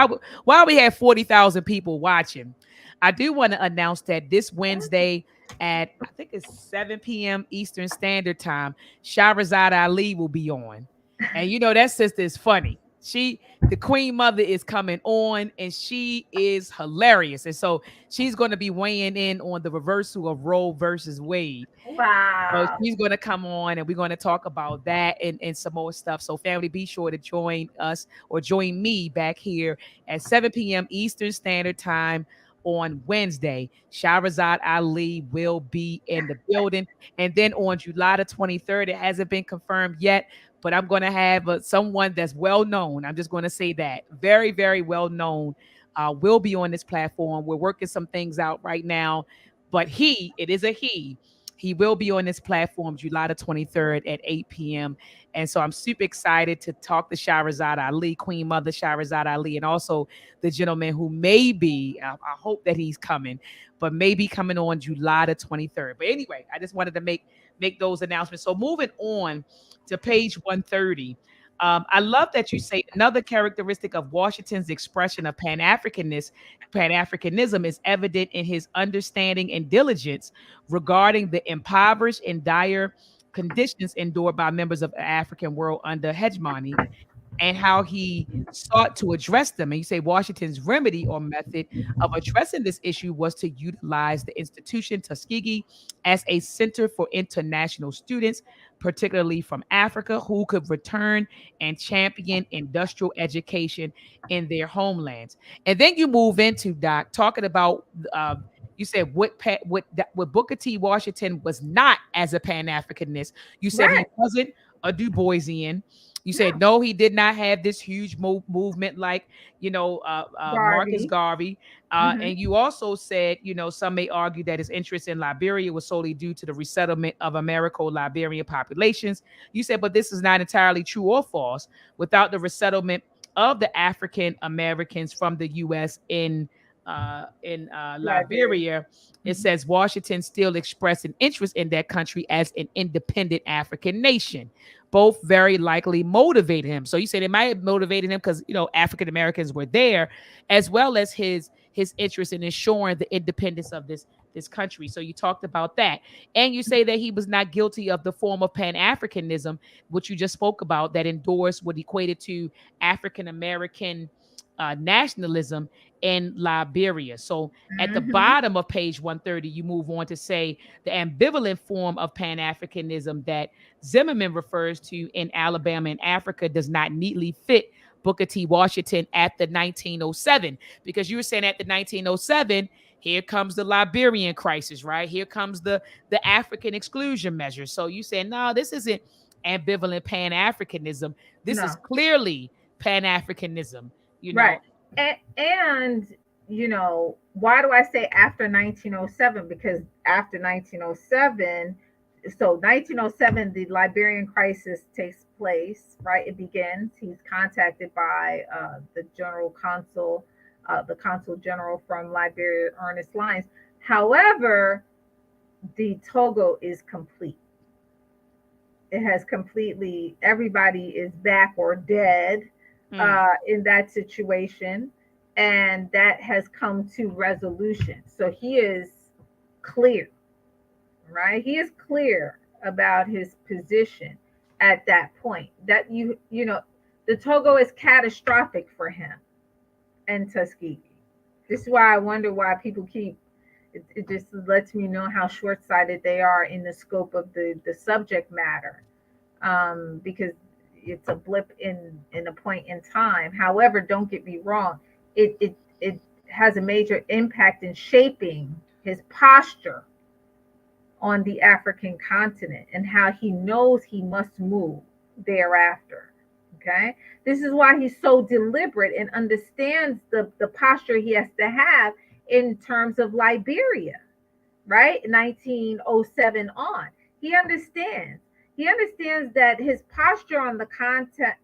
while we have 40,000 people watching, I do want to announce that this Wednesday at, I think it's 7 p.m. Eastern Standard Time, Shahrazad Ali will be on. And that sister is funny. The Queen Mother is coming on and she is hilarious. And so she's going to be weighing in on the reversal of Roe versus Wade. So Wow. she's going to come on and we're going to talk about that and some more stuff. So, family, be sure to join us or join me back here at 7 p.m. Eastern Standard Time on Wednesday. Shahrazad Ali will be in the building. And then on July the 23rd, it hasn't been confirmed yet, but I'm going to have someone that's well known. I'm just going to say that. Very, very well known will be on this platform. We're working some things out right now, but it is a he. He will be on this platform July the 23rd at 8 p.m. And so I'm super excited to talk to Shahrazad Ali, Queen Mother Shahrazad Ali, and also the gentleman who may be, I hope that he's coming, but maybe coming on July the 23rd. But anyway, I just wanted to make those announcements. So moving on to page 130. I love that you say another characteristic of Washington's expression of Pan-Africanism is evident in his understanding and diligence regarding the impoverished and dire conditions endured by members of the African world under hegemony, and how he sought to address them. And you say Washington's remedy or method of addressing this issue was to utilize the institution Tuskegee as a center for international students, particularly from Africa, who could return and champion industrial education in their homelands. And then you move into Doc talking about you said what Booker T. Washington was not as a Pan Africanist. You said he Right. wasn't a Du Boisian. You said No. no, he did not have this huge movement like Marcus Garvey. Garvey. Hmm. And you also said some may argue that his interest in Liberia was solely due to the resettlement of Americo-Liberian populations. You said, but this is not entirely true or false. Without the resettlement of the African Americans from the U.S. in Liberia. Liberia, it Mhm. says Washington still expressed an interest in that country as an independent African nation. Both very likely motivated him. So you said it might have motivated him because African Americans were there, as well as his interest in ensuring the independence of this country. So you talked about that, and you say that he was not guilty of the form of Pan Africanism, which you just spoke about, that endorsed what equated to African American nationalism in Liberia. So at the Mhm. bottom of page 130, you move on to say the ambivalent form of Pan Africanism that Zimmerman refers to in Alabama and Africa does not neatly fit Booker T. Washington at the 1907, because you were saying at the 1907, here comes the Liberian crisis, right? Here comes the African exclusion measure. So you said, no, this isn't ambivalent Pan Africanism. This is No. clearly Pan Africanism, you Right. know. And why do I say after 1907? Because after 1907, so 1907, the Liberian crisis takes place, right? It begins. He's contacted by the consul general from Liberia, Ernest Lyons. However, the Togo is complete. It has completely, everybody is back or dead Mm, in that situation, and that has come to resolution. So he is clear, right? He is clear about his position at that point. That the Togo is catastrophic for him and Tuskegee. This is why I wonder why people keep. It just lets me know how short-sighted they are in the scope of the subject matter, because it's a blip in a point in time. However, don't get me wrong, it has a major impact in shaping his posture on the African continent and how he knows he must move thereafter. Okay, this is why he's so deliberate and understands the posture he has to have in terms of Liberia, right? 1907 on. He understands. He understands that his posture on the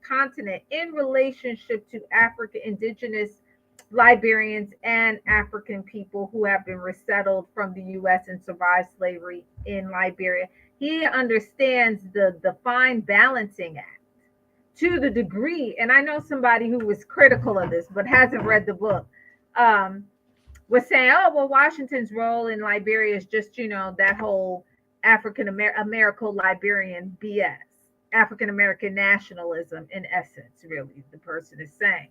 continent in relationship to African indigenous Liberians and African people who have been resettled from the US and survived slavery in Liberia. He understands the fine balancing act to the degree, and I know somebody who was critical of this but hasn't read the book. Um, was saying, oh, well, Washington's role in Liberia is just, that whole African American Liberian BS, African American nationalism, in essence, really, the person is saying.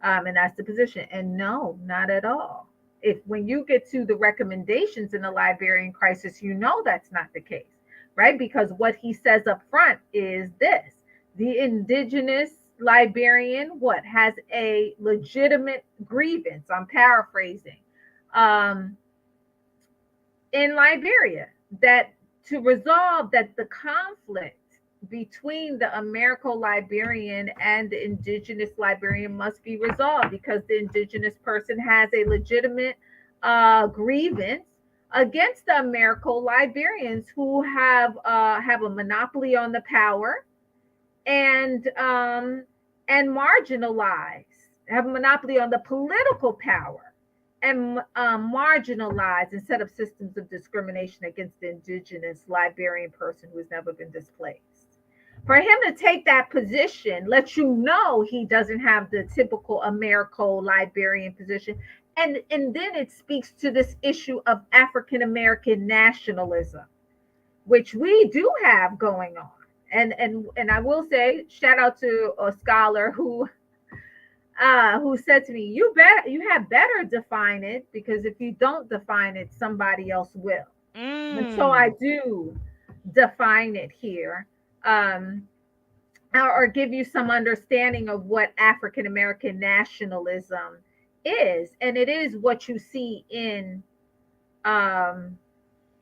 And that's the position. And no, not at all. If when you get to the recommendations in the Liberian crisis, that's not the case, right? Because what he says up front is this: the indigenous Liberian, what, has a legitimate grievance. I'm paraphrasing, um, in Liberia, that to resolve that the conflict between the Americo-Liberian and the indigenous Liberian must be resolved because the indigenous person has a legitimate grievance against the Americo-Liberians who have a monopoly on the power and marginalized, have a monopoly on the political power and marginalized and set up systems of discrimination against the indigenous Liberian person who has never been displaced. For him to take that position lets you know he doesn't have the typical Americo-Liberian position. And then it speaks to this issue of African American nationalism, which we do have going on. And I will say, shout out to a scholar who said to me, you had better define it, because if you don't define it, somebody else will. And so I do define it here, um, or give you some understanding of what African American nationalism is, and it is what you see in um,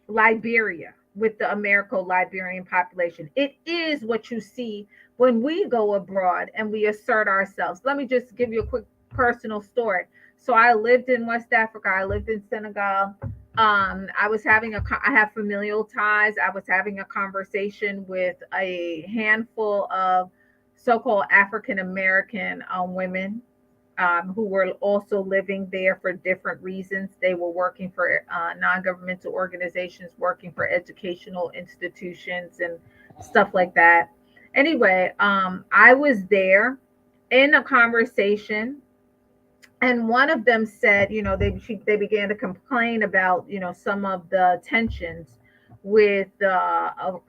Liberia with the Americo-Liberian population. It is what you see when we go abroad and we assert ourselves. Let me just give you a quick personal story. So I lived in West Africa. I lived in Senegal. I have familial ties. I was having a conversation with a handful of so-called African American women who were also living there for different reasons. They were working for non-governmental organizations, working for educational institutions, and stuff like that. Anyway, I was there in a conversation, and one of them said, they began to complain about, some of the tensions with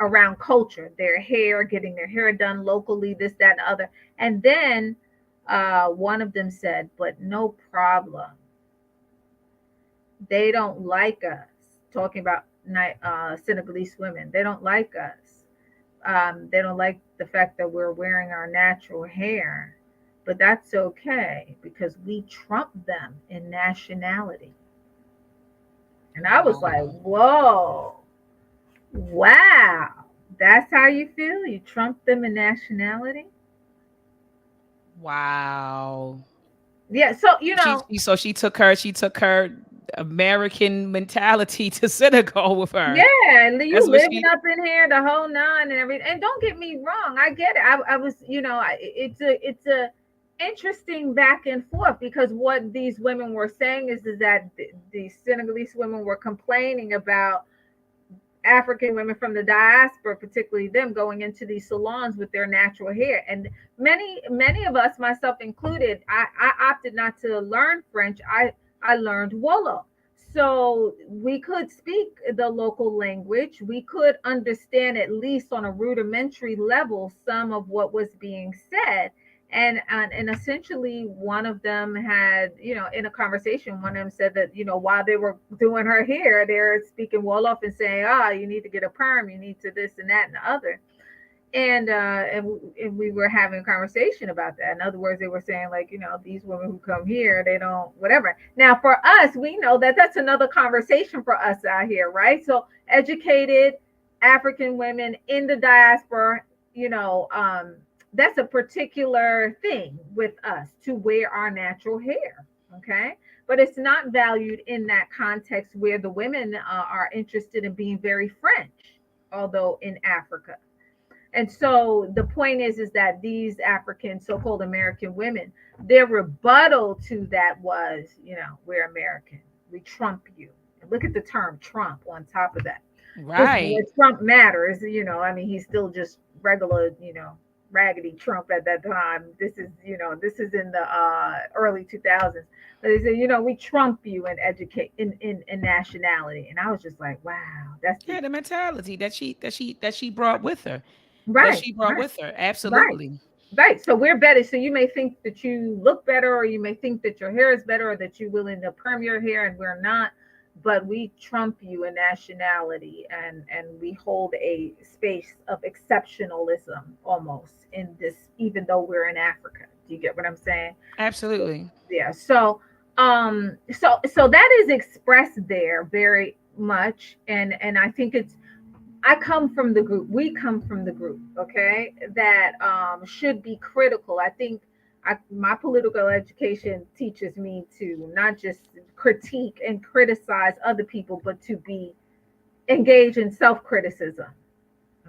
around culture, their hair, getting their hair done locally, this, that, and the other. And then one of them said, but no problem. They don't like us. Talking about Senegalese women. They don't like us. They don't like the fact that we're wearing our natural hair. But that's okay because we trump them in nationality. And I was like, whoa, wow. That's how you feel? You trump them in nationality? Wow. Yeah. So, She took her American mentality to Senegal with her. yeah, and you That's what living she. up in here, the whole nine and everything. And don't get me wrong, I get it. I was, it's a interesting back and forth, because what these women were saying is that the Senegalese women were complaining about African women from the diaspora, particularly them, going into these salons with their natural hair. And many of us, myself included, I opted not to learn French. I learned Wolof. So we could speak the local language. We could understand, at least on a rudimentary level, some of what was being said. And essentially, one of them had, in a conversation, one of them said that, while they were doing her hair, they're speaking Wolof and saying, you need to get a perm, you need to this and that and the other. And we were having a conversation about that. In other words, they were saying, like, these women who come here, they don't whatever. Now, for us, we know that that's another conversation for us out here, right? So educated African women in the diaspora, that's a particular thing with us, to wear our natural hair. Okay. But it's not valued in that context where the women are interested in being very French, although in Africa. And so the point is that these African so-called American women, their rebuttal to that was, we're American. We trump you. And look at the term Trump on top of that. First of all, Right. Trump matters, he's still just regular, raggedy Trump at that time. This is in the early 2000s. But they said, we trump you in educate in nationality. And I was just like, wow, that's the Yeah, the mentality that she brought with her. That right, she brought right, with her. right. Absolutely. Right. So we're better. So you may think that you look better, or you may think that your hair is better, or that you're willing to perm your hair, and we're not. But we trump you in nationality, and we hold a space of exceptionalism almost in this, even though we're in Africa. Do you get what I'm saying? Absolutely. Yeah. So that is expressed there very much, and I think it's I come from the group. We come from the group, okay, that should be critical. I think my political education teaches me to not just critique and criticize other people, but to be engaged in self-criticism.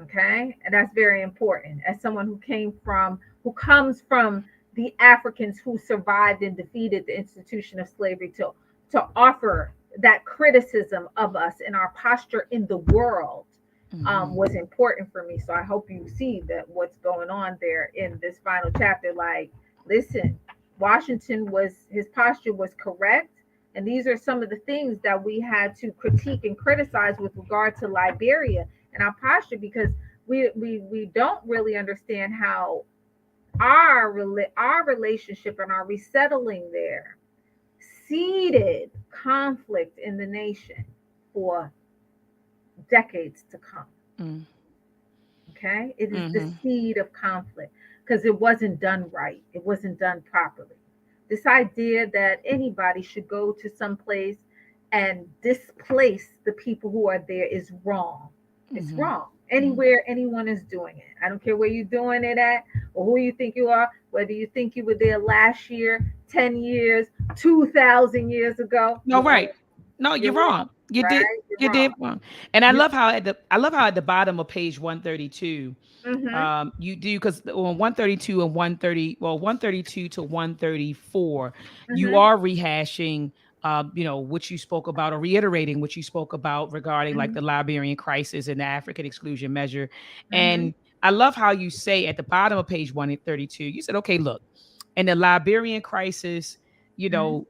Okay, and that's very important. As someone who comes from the Africans who survived and defeated the institution of slavery, to offer that criticism of us and our posture in the world was important for me. So I hope you see that what's going on there in this final chapter. Like, listen, Washington was his posture was correct. And these are some of the things that we had to critique and criticize with regard to Liberia and our posture, because we don't really understand how our relationship and our resettling there seeded conflict in the nation for decades to come. Mm. Okay, it is the seed of conflict because it wasn't done right, it wasn't done properly. This idea that anybody should go to some place and displace the people who are there is wrong. It's wrong. Anywhere anyone is doing it. I don't care where you're doing it at or who you think you are, whether you think you were there last year, 10 years, 2,000 years ago. No, right. No, you're wrong. You Right? did. You're You wrong. did wrong. And I love how at the bottom of page 132, Mm-hmm. you do, because on 132 and 130, well, 132 to 134, you Mm-hmm. are rehashing, what you spoke about, or reiterating what you spoke about regarding like Mm-hmm. the Liberian crisis and the African exclusion measure. Mm-hmm. And I love how you say at the bottom of page 132, you said, okay, look, in the Liberian crisis, you Mm-hmm. know,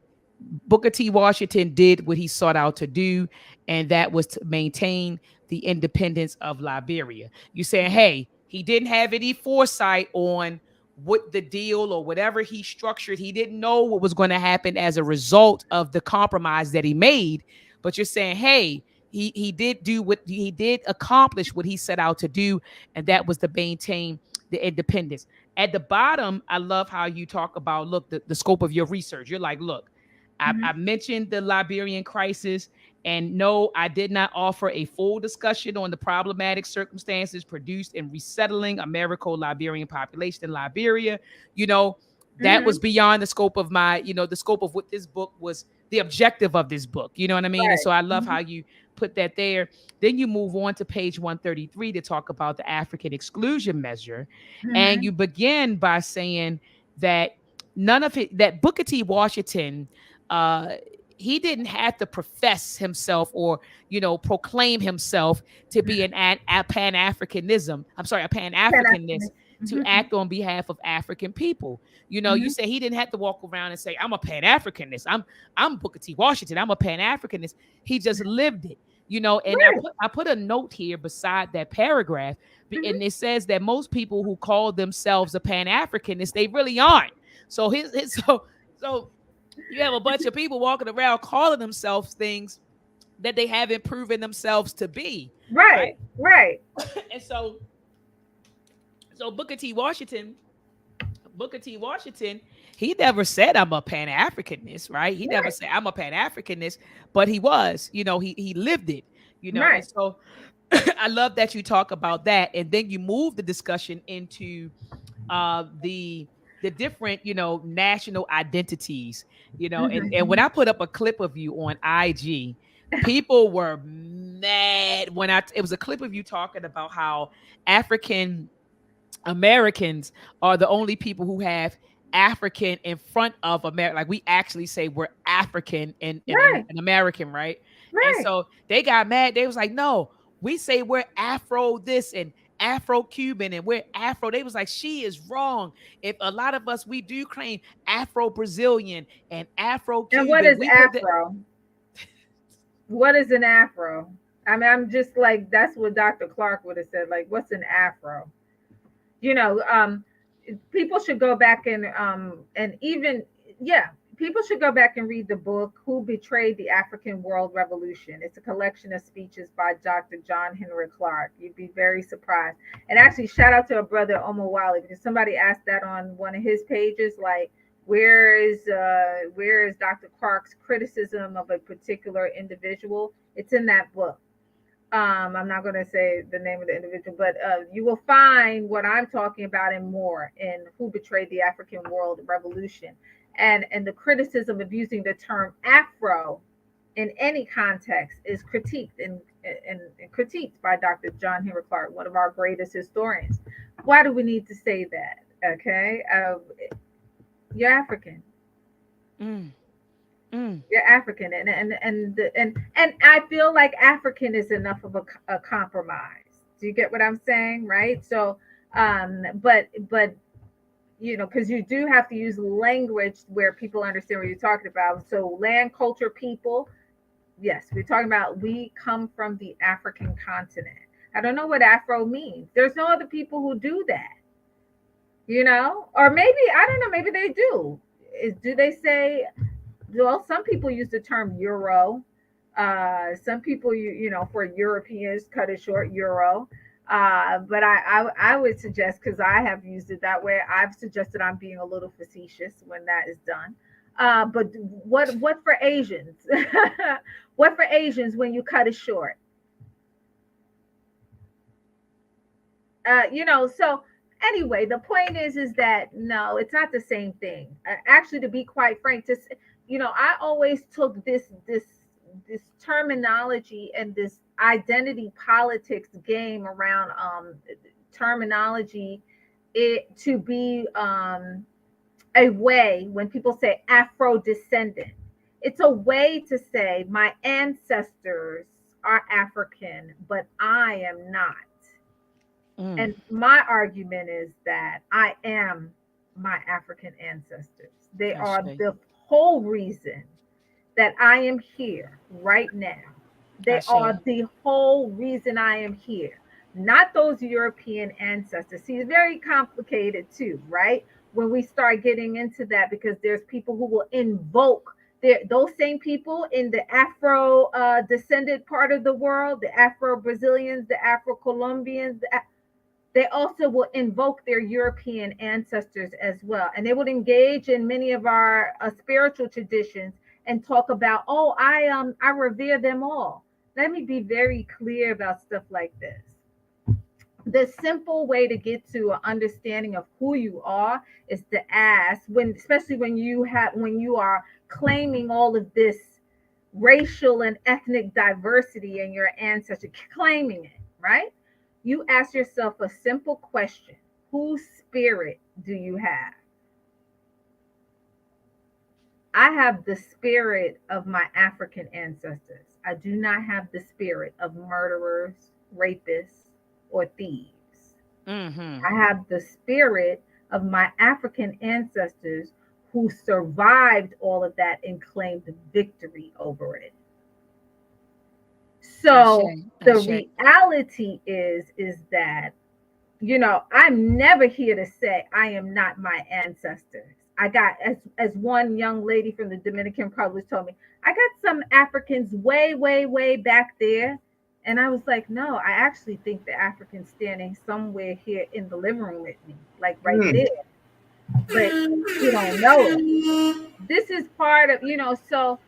Booker T. Washington did what he sought out to do, and that was to maintain the independence of Liberia. You saying, hey, he didn't have any foresight on what the deal or whatever he structured. He didn't know what was going to happen as a result of the compromise that he made. But you're saying, hey, he did do what he did accomplish what he set out to do, and that was to maintain the independence. At the bottom, I love how you talk about, look, the scope of your research. You're like, look, I mentioned the Liberian crisis, and no, I did not offer a full discussion on the problematic circumstances produced in resettling Americo-Liberian population in Liberia. You know, that Mm-hmm. was beyond the scope of the scope of what this book was, the objective of this book. You know what I mean? And Right. so I love Mm-hmm. how you put that there. Then you move on to page 133 to talk about the African exclusion measure. And Mm-hmm. you begin by saying that none of it, that Booker T. Washington, uh, he didn't have to profess himself or proclaim himself to be a Pan-Africanism. I'm sorry, a Pan-Africanist, Pan-Africanist. to Mm-hmm. act on behalf of African people. You Mm-hmm. say he didn't have to walk around and say, I'm a Pan-Africanist. I'm Booker T. Washington. I'm a Pan-Africanist. He just lived it. And Right. I put a note here beside that paragraph, and Mm-hmm. it says that most people who call themselves a Pan-Africanist, they really aren't. So so you have a bunch of people walking around calling themselves things that they haven't proven themselves to be, right? Right. Right. And so Booker T. Washington, he never said I'm a Pan-Africanist, right? He never Right. said I'm a Pan-Africanist, but he was, he lived it, and Right. so I love that you talk about that, and then you move the discussion into the different national identities, and when Mm-hmm. I put up a clip of you on IG, people were mad when it was a clip of you talking about how African Americans are the only people who have African in front of America. Like, we actually say we're African and Right. an American, right? And Right. so they got mad. They was like, no, we say we're Afro this and Afro Cuban and we're Afro. They was like, she is wrong. If a lot of us, we do claim Afro Brazilian and Afro And what Cuban, is we put the Afro? What is an Afro? I mean, I'm just like, that's what Dr. Clark would have said. Like, what's an Afro? You know, people should go back and even, yeah, people should go back and read the book Who Betrayed the African World Revolution. It's a collection of speeches by Dr. John Henry Clark. You'd be very surprised. And actually, shout out to a brother Omar Wally, because somebody asked that on one of his pages, like, where is Dr. Clark's criticism of a particular individual? It's in that book. I'm not going to say the name of the individual, but you will find what I'm talking about and more in Who Betrayed the African World Revolution, and the criticism of using the term Afro in any context is critiqued and critiqued by Dr. John Henry Clark, one of our greatest historians. Why do we need to say that? Okay, you're African. Mm, mm. You're African, and I feel like African is enough of a compromise. Do you get what I'm saying, right? So, but because you do have to use language where people understand what you're talking about. So, land, culture, people. Yes, we're talking about we come from the African continent. I don't know what Afro means. There's no other people who do that, or maybe I don't know. Maybe they do. Do they say, well, some people use the term Euro. Some people, for Europeans, cut it short, Euro. But I would suggest, because I have used it that way, I've suggested I'm being a little facetious when that is done. But what for Asians? What for Asians when you cut it short? So anyway, the point is that no, it's not the same thing. Actually, to be quite frank, I always took this terminology and this identity politics game around terminology, it to be a way when people say Afro descendant, it's a way to say my ancestors are African, but I am not. Mm. And my argument is that I am my African ancestors. They are Ashe. the whole reason that I am here right now. They Ashe. are the whole reason I am here, not those European ancestors. See, it's very complicated too, right? When we start getting into that, because there's people who will invoke those same people in the Afro descended part of the world, the Afro Brazilians, the Afro Colombians, they also will invoke their European ancestors as well. And they would engage in many of our spiritual traditions and talk about, oh, I revere them all. Let me be very clear about stuff like this. The simple way to get to an understanding of who you are is to ask, especially when you are claiming all of this racial and ethnic diversity in your ancestry, claiming it, right? You ask yourself a simple question: whose spirit do you have? I have the spirit of my African ancestors. I do not have the spirit of murderers, rapists, or thieves. Mm-hmm. I have the spirit of my African ancestors who survived all of that and claimed victory over it. Ashe. So the Ashe. reality is that, I'm never here to say I am not my ancestors. I got, as one young lady from the Dominican Republic told me, I got some Africans way, way, way back there. And I was like, no, I actually think the African's standing somewhere here in the living room with me, like right Hmm. there. But you don't know it. This is part of, so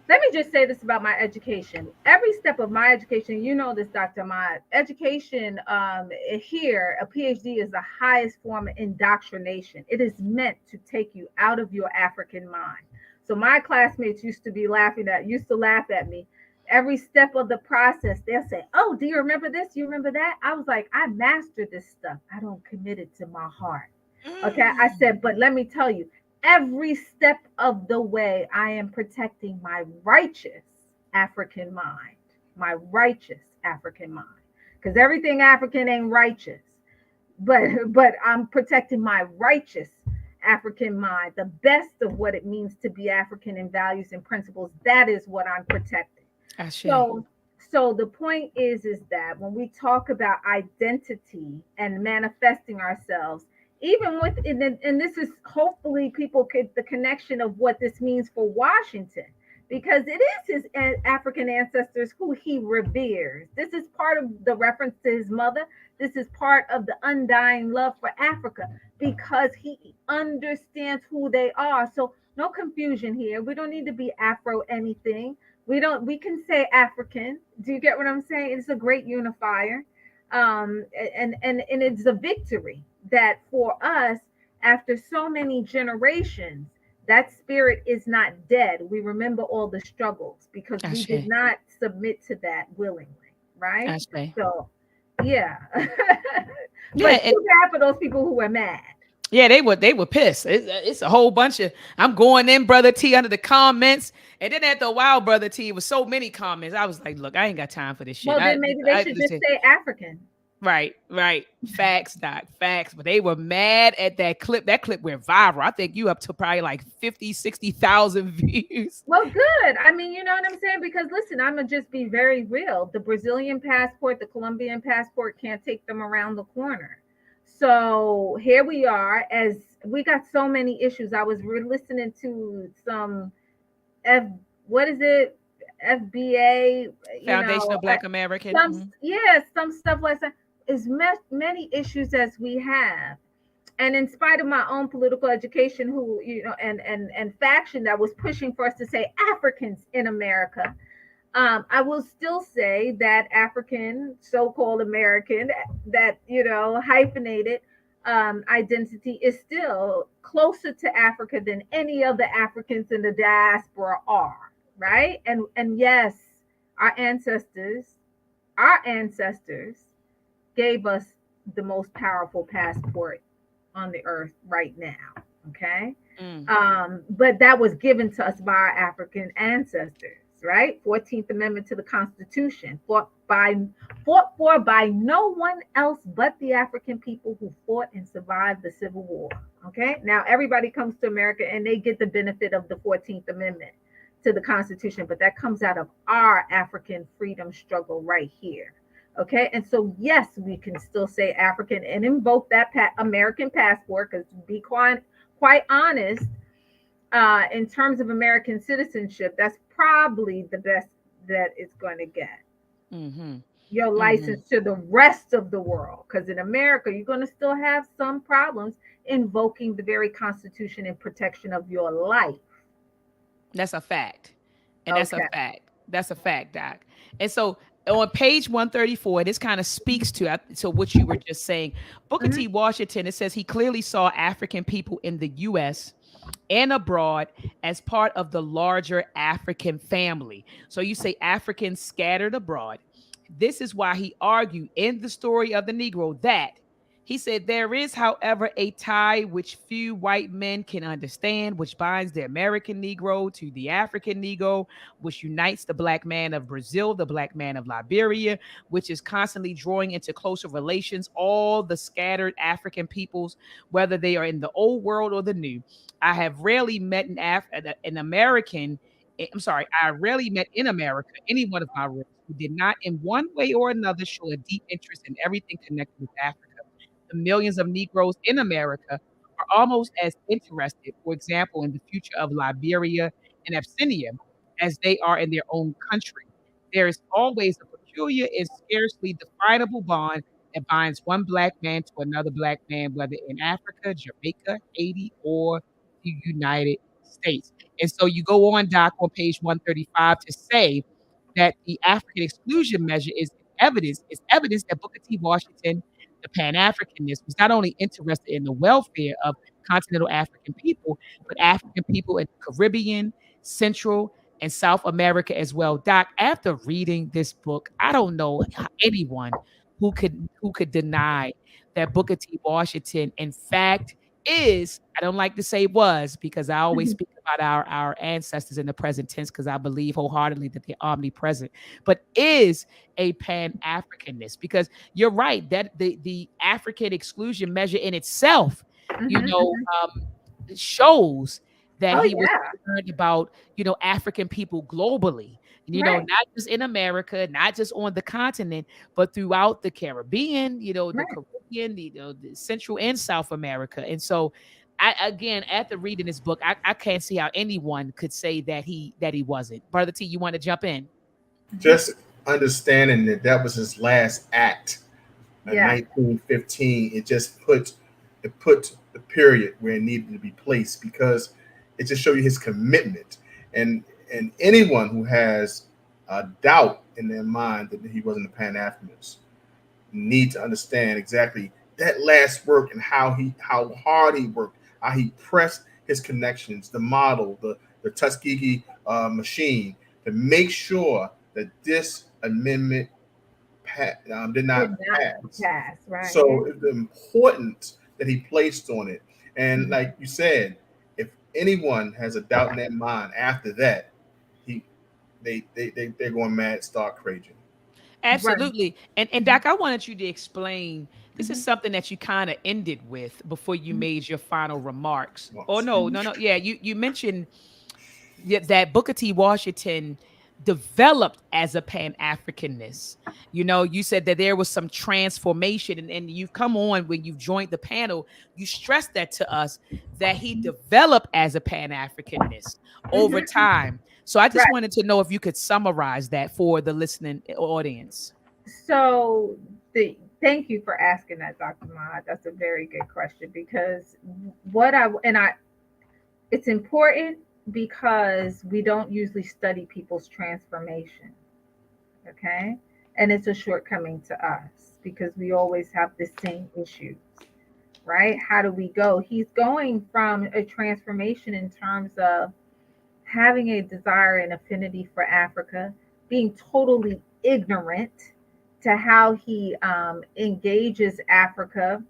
let me just say this about my education. Every step of my education, this, Dr. Ahmad, education here, a PhD is the highest form of indoctrination. It is meant to take you out of your African mind. So my classmates used to laugh at me. Every step of the process, they'll say, oh, do you remember this? You remember that? I was like, I mastered this stuff. I don't commit it to my heart. Okay. I Mm. said, but let me tell you, every step of the way, I am protecting my righteous African mind, my righteous African mind, because everything African ain't righteous, but I'm protecting my righteous African mind, the best of what it means to be African in values and principles. That is what I'm protecting. Ashe. So, so the point is that when we talk about identity and manifesting ourselves, even with and this is hopefully people could the connection of what this means for Washington, because it is his African ancestors who he reveres. This is part of the reference to his mother. This is part of the undying love for Africa, because he understands who they are. So no confusion here. We don't need to be Afro anything. We can say African. Do you get what I'm saying? It's a great unifier. And it's a victory that for us, after so many generations, that spirit is not dead. We remember all the struggles because we did Ashe. not submit to that willingly, right? Ashe. So, yeah. Yeah, But and too bad for those people who were mad. yeah, they were pissed. It's a whole bunch of I'm going in, brother T, under the comments, and then after a while, brother T, it was so many comments. I was like, look, I ain't got time for this shit. Well, then maybe they I should just just say, say African. right, facts, doc, facts. But they were mad at that clip. That clip went viral. I think you up to probably like 50, 60,000 views. Well, good. I mean, you know what I'm saying? Because listen, I'm gonna just be very real. The Brazilian passport, the Colombian passport can't take them around the corner. So here we are, as we got so many issues. I was listening to some F, what is it? FBA, you Foundation know, of Black American. some, yeah, some stuff like that. As many issues as we have, and in spite of my own political education, who and faction that was pushing for us to say Africans in America, I will still say that African, so-called American, that hyphenated identity is still closer to Africa than any of the Africans in the diaspora are, right? And yes, our ancestors, our ancestors gave us the most powerful passport on the earth right now. Okay. But that was given to us by our African ancestors, right? 14th Amendment to the Constitution, fought for by no one else but the African people who fought and survived the Civil War. Okay. Now everybody comes to America and they get the benefit of the 14th Amendment to the Constitution, but that comes out of our African freedom struggle right here. Okay, and so yes, we can still say African and invoke that American passport, because to be quite honest, in terms of American citizenship, that's probably the best that it's going to get. Mm-hmm. Your Mm-hmm. license to the rest of the world, because in America, you're going to still have some problems invoking the very Constitution and protection of your life. That's a fact. And that's a Okay. fact. That's a fact, Doc. And so on page 134, this kind of speaks to what you were just saying. Booker Mm-hmm. T. Washington, it says he clearly saw African people in the U.S. and abroad as part of the larger African family. So you say Africans scattered abroad. This is why he argued in the story of the Negro that he said there is, however, a tie which few white men can understand, which binds the American Negro to the African Negro, which unites the black man of Brazil, the black man of Liberia, which is constantly drawing into closer relations all the scattered African peoples, whether they are in the old world or the new. I have rarely met an American. I'm sorry, I rarely met in America any one of my race who did not, in one way or another, show a deep interest in everything connected with Africa. The millions of Negroes in America are almost as interested, for example, in the future of Liberia and Abyssinia as they are in their own country. There is always a peculiar and scarcely definable bond that binds one black man to another black man, whether in Africa, Jamaica, Haiti, or the United States. And so you go on, Doc, on page 135 to say that the African exclusion measure is evidence that Booker T. Washington, the Pan Africanist, was not only interested in the welfare of continental African people, but African people in the Caribbean, Central, and South America as well. Doc, after reading this book, I don't know anyone who could deny that Booker T. Washington, in fact, is, I don't like to say was, because I always speak about our ancestors in the present tense, because I believe wholeheartedly that they're omnipresent, but is a Pan-Africanist. Because you're right, that the African exclusion measure in itself, you Mm-hmm. know, shows that Oh he was yeah. concerned about, African people globally, Right. not just in America, not just on the continent, but throughout the Caribbean, the Right. Caribbean, the Central and South America. And so I, again, after reading this book, I can't see how anyone could say that he wasn't. Brother T, you want to jump in? Just understanding that that was his last act in Yeah. 1915, it put the period where it needed to be placed, because it just showed you his commitment. And And anyone who has a doubt in their mind that he wasn't a Pan Africanist need to understand exactly that last work and how hard he worked, how he pressed his connections, the model, the Tuskegee machine to make sure that this amendment did Did not not pass. pass, right? So the importance that he placed on it, and Mhm. like you said, if anyone has a doubt in their mind after that, he they're going mad, stark raging. Right. Absolutely. And Mhm. Doc, I wanted you to explain. This is Mhm. something that you kind of ended with before you Mhm. made your final remarks. Oh Once. no, no, no. Yeah, you mentioned that Booker T. Washington developed as a Pan Africanist. You said that there was some transformation, and you've come on when you've joined the panel. You stressed that to us that he developed as a Pan Africanist over Mhm. time. So I just Right. wanted to know if you could summarize that for the listening audience. So thank you for asking that, Dr. Ma. That's a very good question because what I and I it's important because we don't usually study people's transformation. Okay. And it's a shortcoming to us because we always have the same issues, right? How do we go? He's going from a transformation in terms of having a desire and affinity for Africa, being totally ignorant to how he engages Africa,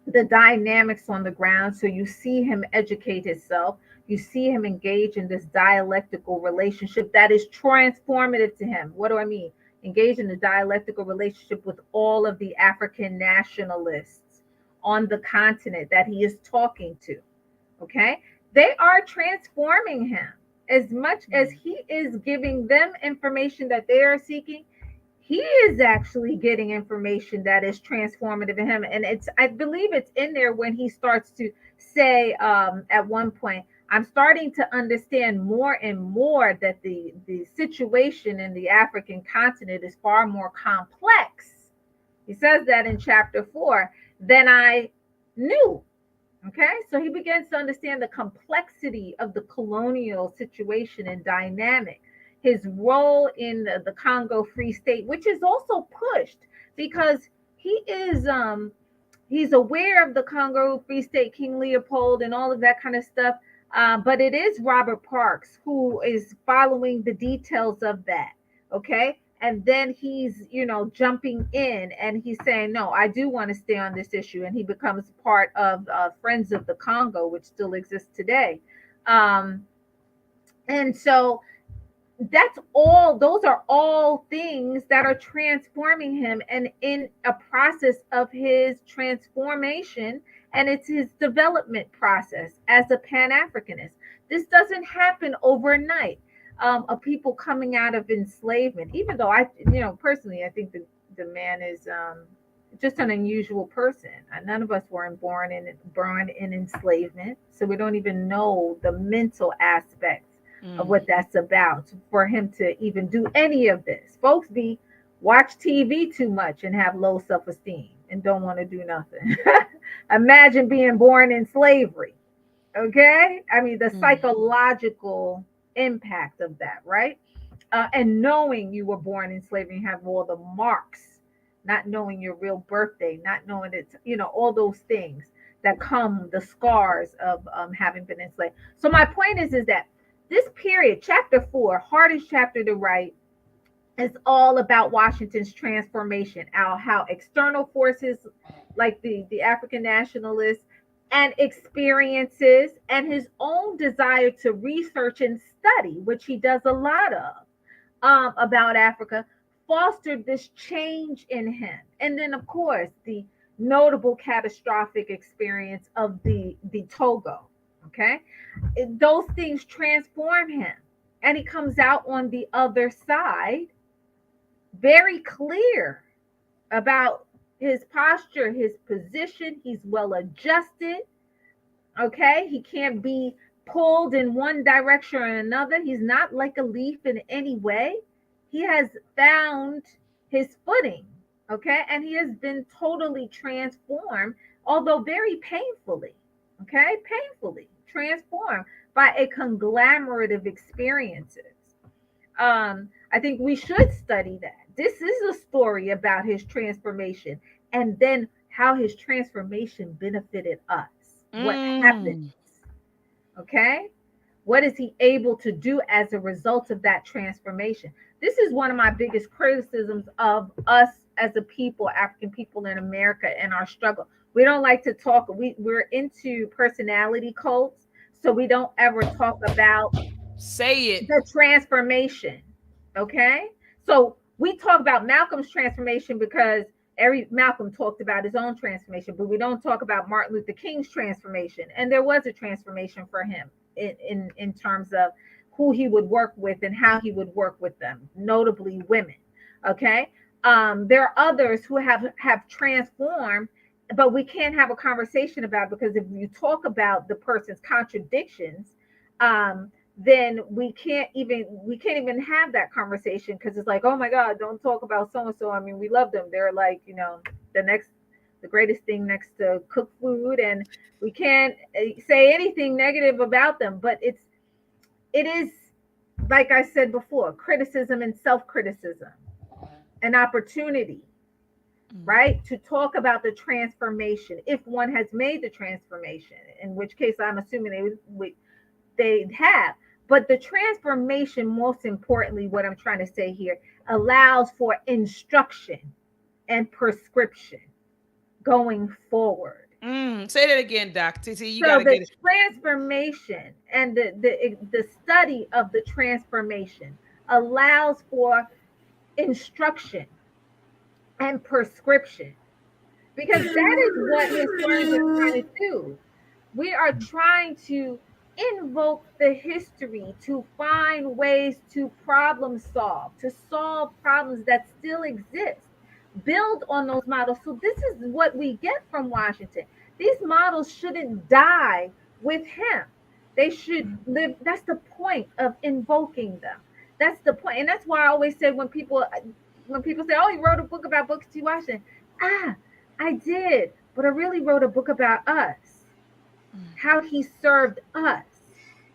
the dynamics on the ground. So you see him educate himself. You see him engage in this dialectical relationship that is transformative to him. What do I mean? Engage in a dialectical relationship with all of the African nationalists on the continent that he is talking to. Okay. They are transforming him as much as he is giving them information that they are seeking. He is actually getting information that is transformative to him. And I believe it's in there when he starts to say at one point, I'm starting to understand more and more that the situation in the African continent is far more complex. He says that in chapter 4 than I knew. Okay, so he begins to understand the complexity of the colonial situation and dynamic, his role in the Congo Free State, which is also pushed because he is he's aware of the Congo Free State, King Leopold, and all of that kind of stuff. But it is Robert Parks who is following the details of that. Okay. And then he's, jumping in and he's saying, no, I do want to stay on this issue. And he becomes part of Friends of the Congo, which still exists today. Um, and so those are all things that are transforming him and in a process of his transformation, and it's his development process as a pan-africanist. This doesn't happen overnight. Of people coming out of enslavement, even though personally I think the man is just an unusual person. None of us were born in enslavement, so we don't even know the mental aspects of Mm. what that's about for him to even do any of this. Folks watch TV too much and have low self-esteem and don't want to do nothing. Imagine being born in slavery. Okay? I mean, the Mm. psychological impact of that, right? And knowing you were born in slavery and have all the marks, not knowing your real birthday, not knowing it's, all those things that come, the scars of having been enslaved. So my point is that this period, chapter 4, hardest chapter to write, is all about Washington's transformation, how external forces like the African nationalists and experiences and his own desire to research and study, which he does a lot of, about Africa, fostered this change in him. And then, of course, the notable catastrophic experience of the Togo. Okay, those things transform him, and he comes out on the other side very clear about his posture, his position. He's well adjusted. Okay, he can't be pulled in one direction or another. He's not like a leaf in any way. He has found his footing. Okay, and he has been totally transformed, although very painfully. Okay, painfully transformed by a conglomerate of experiences. I think we should study that. This is a story about his transformation and then how his transformation benefited us. What happened? Mm. Okay. What is he able to do as a result of that transformation? This is one of my biggest criticisms of us as a people, African people in America, and our struggle. We don't like to talk, we're into personality cults, so we don't ever talk about Say it. the transformation. Okay. So we talk about Malcolm's transformation because every Malcolm talked about his own transformation, but we don't talk about Martin Luther King's transformation. And there was a transformation for him in terms of who he would work with and how he would work with them, notably women. Okay. There are others who have transformed, but we can't have a conversation about it because if you talk about the person's contradictions, then we can't even have that conversation because it's like, oh my God, don't talk about so and so. I mean, we love them. They're like, the greatest thing next to cook food, and we can't say anything negative about them. But it is like I said before, criticism and self-criticism, an opportunity, Mm. right, to talk about the transformation if one has made the transformation, in which case I'm assuming they have. But the transformation, most importantly, what I'm trying to say here, allows for instruction and prescription going forward. Say that again, Doc. See, you got So to the get it. transformation and the study of the transformation allows for instruction and prescription, because that is what historians are trying to do. We are trying to invoke the history to find ways to problem solve, to solve problems that still exist, build on those models. So, this is what we get from Washington. These models shouldn't die with him, they should live. That's the point of invoking them. That's the point. And that's why I always say when people say, oh, you wrote a book about Booker T. Washington. Ah, I did, but I really wrote a book about us, how he served us,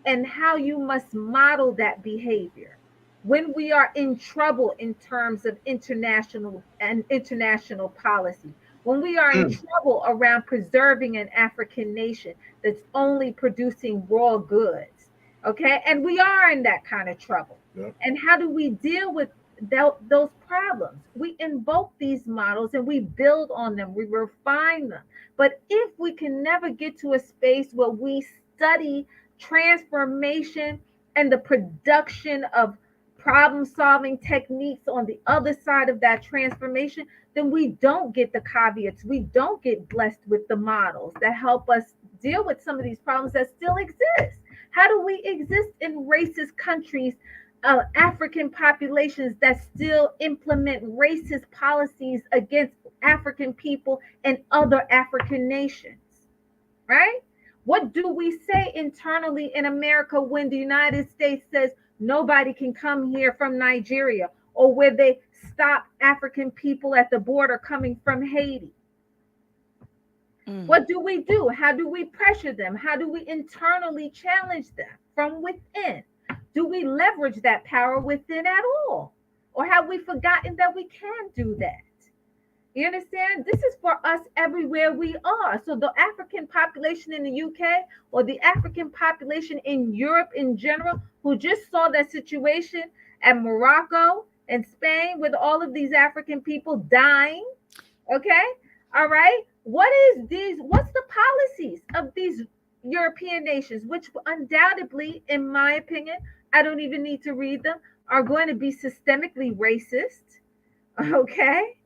and how you must model that behavior when we are in trouble in terms of international policy, when we are in Mm. trouble around preserving an African nation that's only producing raw goods. Okay, and we are in that kind of trouble. Yep. And how do we deal with those problems? We invoke these models and we build on them, we refine them. But if we can never get to a space where we study transformation and the production of problem solving techniques on the other side of that transformation, then we don't get the caveats. We don't get blessed with the models that help us deal with some of these problems that still exist. How do we exist in racist countries, African populations that still implement racist policies against African people and other African nations? Right? What do we say internally in America when the United States says nobody can come here from Nigeria, or where they stop African people at the border coming from Haiti? Mm. What do we do? How do we pressure them? How do we internally challenge them from within? Do we leverage that power within at all? Or have we forgotten that we can do that? You understand? This is for us everywhere we are. So the African population in the UK, or the African population in Europe in general, who just saw that situation at Morocco and Spain with all of these African people dying. Okay. All right. What's the policies of these European nations, which undoubtedly, in my opinion, I don't even need to read them, are going to be systemically racist. Okay,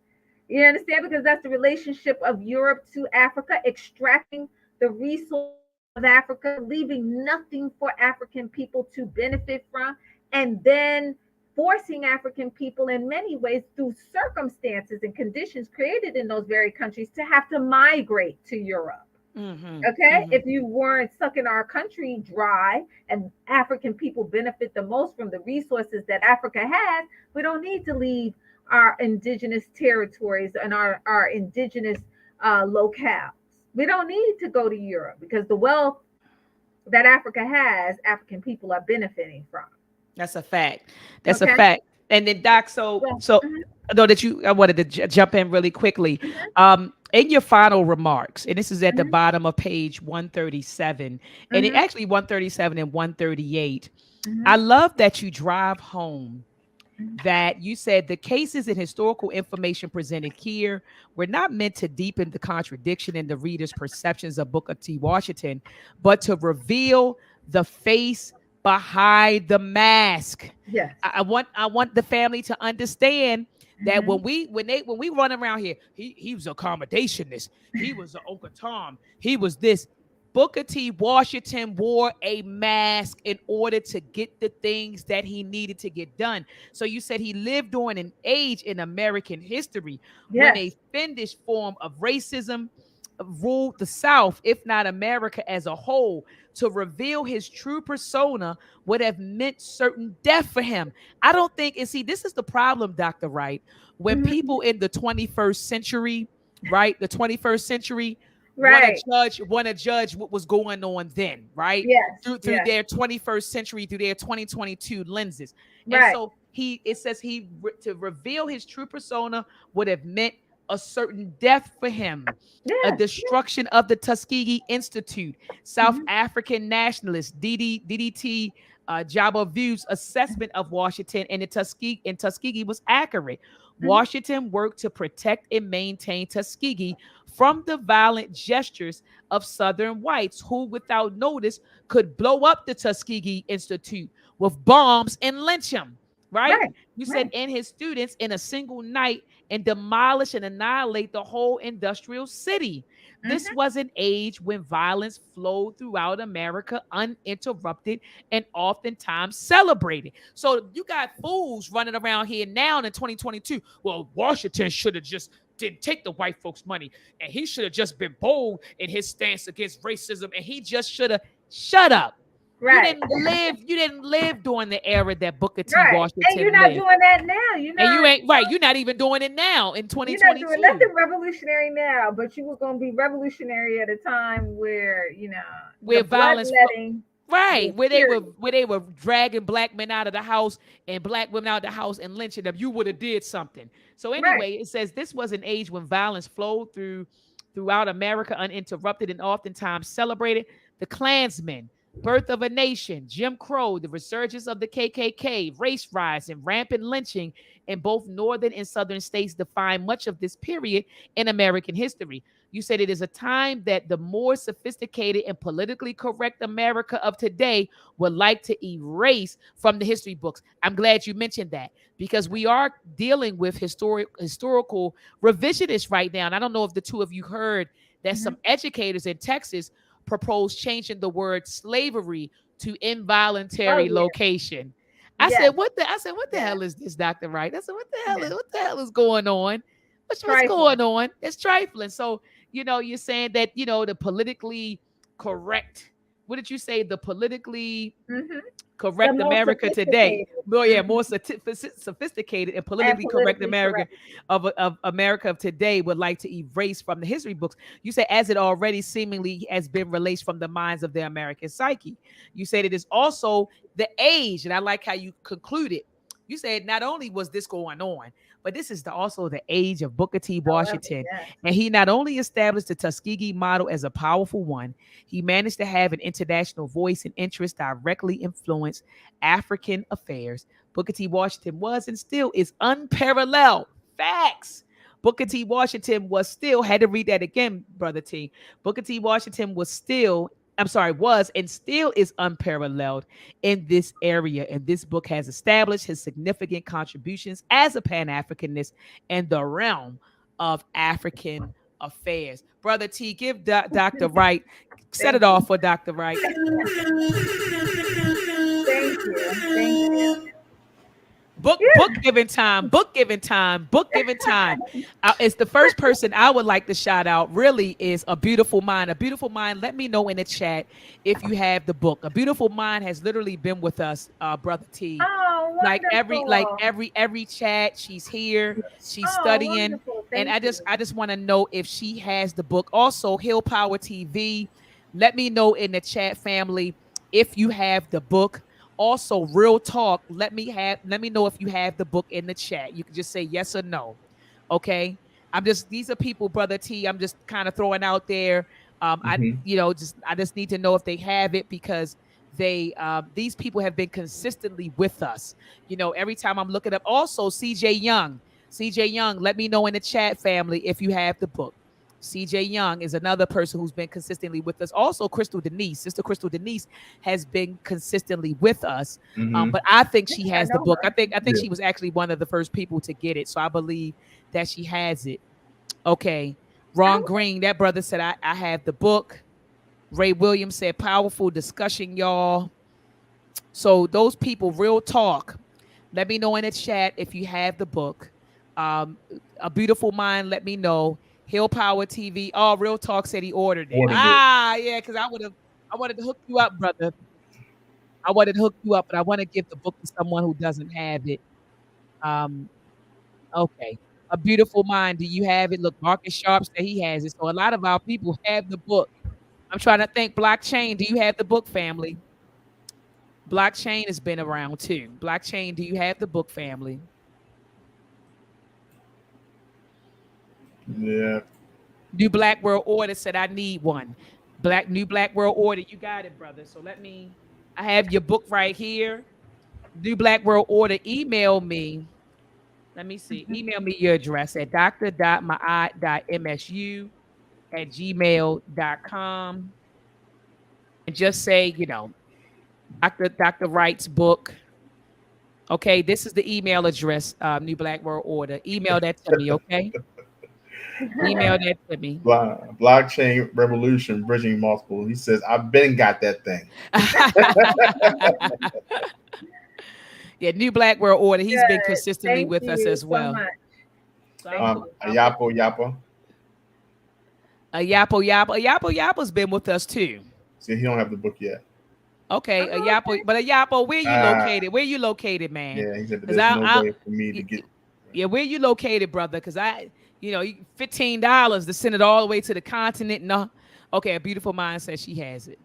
you understand? Because that's the relationship of Europe to Africa, extracting the resources of Africa, leaving nothing for African people to benefit from, and then forcing African people in many ways through circumstances and conditions created in those very countries to have to migrate to Europe. Mm-hmm. Okay, Mm-hmm. if you weren't sucking our country dry and African people benefit the most from the resources that Africa has, we don't need to leave our indigenous territories and our indigenous locales. We don't need to go to Europe because the wealth that Africa has, African people are benefiting from. That's a fact. That's a Okay. fact. And then Doc, Well, I know that I wanted to jump in really quickly. mhm, In your final remarks, and this is at the mhm, bottom of page 137, and it mhm, actually 137 and 138. mhm, I love that you drive home mhm. that you said the cases and historical information presented here were not meant to deepen the contradiction in the reader's perceptions of Booker T. Washington, but to reveal the face behind the mask. Yes. I want the family to understand that Mhm, when we run around here, he was a accommodationist, he was an Uncle Tom, he was this. Booker T. Washington wore a mask in order to get the things that he needed to get done. So you said he lived during an age in American history when yes. a fiendish form of racism ruled the South, if not America as a whole. To reveal his true persona would have meant certain death for him. I don't think, and see, this is the problem, Dr. Wright. When Mhm. people in the 21st century, right, the 21st century, Right. want to judge what was going on then, right? Yes. Through Yes. their 21st century, through their 2022 lenses. And Right. so it says to reveal his true persona would have meant a certain death for him, a Yes. destruction of the Tuskegee Institute, South Mhm, African nationalists, DDT, Jabba View's assessment of Washington and Tuskegee was accurate. mhm. Washington worked to protect and maintain Tuskegee from the violent gestures of Southern whites who, without notice, could blow up the Tuskegee Institute with bombs and lynch him. Right? Right. You said Right. and his students in a single night and demolish and annihilate the whole industrial city. This Mhm. was an age when violence flowed throughout America uninterrupted and oftentimes celebrated. So you got fools running around here now in 2022. Well, Washington should have just didn't take the white folks' money, and he should have just been bold in his stance against racism, and he just should have shut up. You Right. didn't live. You didn't live during the era that Booker T. Right. And you're Washington not lived, doing that now. You're and you not. ain't right. You're not even doing it now in You're not doing 2022. nothing revolutionary now, but you were going to be revolutionary at a time where the Where violence bloodletting right, was serious. where they were dragging black men out of the house and black women out of the house and lynching them, you would have did something. So Right. anyway, it says this was an age when violence flowed throughout America uninterrupted and oftentimes celebrated. The Klansmen, birth of a nation, Jim Crow, the resurgence of the KKK, race riots, and rampant lynching in both northern and southern states define much of this period in American history. You said it is a time that the more sophisticated and politically correct America of today would like to erase from the history books. I'm glad you mentioned that because we are dealing with historical revisionists right now. And I don't know if the two of you heard that Hmm. some educators in Texas proposed changing the word slavery to Oh involuntary yeah. location. Yes. I said, what the Yes. hell is this, Dr. Wright? I said, Yes. what the hell is going on? What's Trifling. going on? It's trifling. So, you're saying that, the politically correct, what did you say? The politically Hmm. The correct most America today. sophisticated. Well, yeah, Hmm. more sophisticated and And politically correct politically America correct. of America of today would like to erase from the history books. You say, as it already seemingly has been released from the minds of the American psyche. You said it is also the age, and I like how you concluded. You said not only was this going on, but this is also the age of Booker T. However, Washington. yes. And he not only established the Tuskegee model as a powerful one, he managed to have an international voice and interest directly influence African affairs. Booker T. Washington was and still is unparalleled. Facts. Booker T. Washington was still, had to read that again, Brother T. Booker T. Washington was and still is unparalleled in this area. And this book has established his significant contributions as a Pan Africanist in the realm of African affairs. Brother T, give Dr. Wright, set Thank it you. off for Dr. Wright. Thank you. Thank you. Book giving time, book giving time, book giving time. It's the first person I would like to shout out. Really is A Beautiful Mind. A Beautiful Mind. Let me know in the chat if you have the book. A Beautiful Mind has literally been with us, Brother T. Oh, Like wonderful. every chat, she's here, she's Oh, studying, wonderful. and Thank you. I just want to know if she has the book. Also, Hill Power TV. Let me know in the chat, family, if you have the book. Also, real talk. Let me know if you have the book in the chat. You can just say yes or no. Okay. These are people, brother T. I'm just kind of throwing out there. Hmm. I just need to know if they have it because these people have been consistently with us. Every time I'm looking up. Also, CJ Young, let me know in the chat, family, if you have the book. CJ Young is another person who's been consistently with us. Also, Sister Crystal Denise has been consistently with us. Hmm. But I think she I has the know book. I her. think I think Yeah. she was actually one of the first people to get it. So I believe that she has it. Okay. Ron I Green, that brother said, I have the book. Ray Williams said, powerful discussion, y'all. So those people, real talk. Let me know in the chat if you have the book. Um, a Beautiful Mind, let me know. Hill Power TV. Oh, Real Talk said he ordered it. Ordered it. Yeah, because I wanted to hook you up, brother. I wanted to hook you up, but I want to give the book to someone who doesn't have it. Um, okay. A Beautiful Mind. Do you have it? Look, Marcus Sharp said he has it. So a lot of our people have the book. I'm trying to think. Blockchain. Do you have the book, family? Blockchain has been around too. Blockchain, do you have the book, family? Yeah. New Black World Order said I need one. New Black World Order, you got it, brother. So I have your book right here. New Black World Order, email me. Let me see. Email me your address at dr.myod.msu@gmail.com. And just say, Dr. Wright's book. Okay, this is the email address, New Black World Order. Email that to me, okay? Email that to me. Blockchain revolution bridging multiple. He says, I've been got that thing. Yeah, New Black World Order. He's been good. consistently Thank with us you as so well. much. So Thank you. Ayapo Yapa. A Yapo's been with us too. See, he don't have the book yet. Okay, Oh, okay. A Yapo, where you Ah, located? Where you located, man? yeah. He said, but Because there's no I, way for me to y- get. yeah, where you located, brother? Because $15 to send it all the way to the continent. No, okay, A Beautiful Mind says she has it.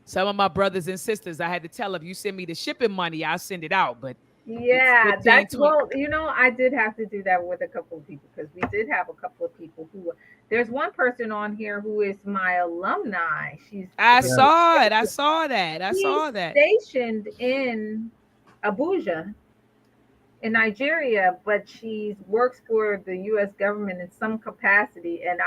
Some of my brothers and sisters, I had to tell them, you send me the shipping money, I'll send it out. But it's Yeah, 15, that's 20. well, I did have to do that with a couple of people because we did have a couple of people who there's one person on here who is my alumni. She's I Yeah. saw it. I saw that. I she's saw that. stationed in Abuja in Nigeria, but she works for the US government in some capacity and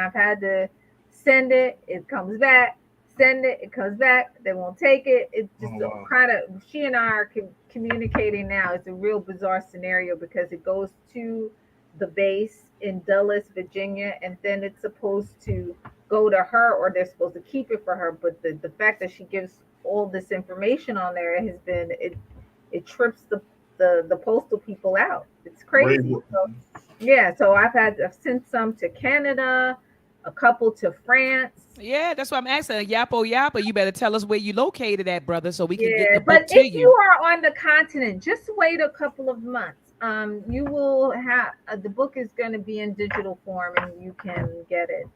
I've had to send it, it comes back, send it, it comes back, they won't take it. It's Oh just wow. kind of she and I are communicating now. It's a real bizarre scenario because it goes to the base in Dulles, Virginia, and then it's supposed to go to her or they're supposed to keep it for her. But the fact that she gives all this information on there has been it trips the postal people out. It's Ray, crazy. So yeah, so I've sent some to Canada, a couple to France. Yeah, that's what I'm asking. Yapo, you better tell us where you located at, brother, so we can get Yeah, the but book to if you you. are on the continent, just wait a couple of months. You will have the book is going to be in digital form, and you can get it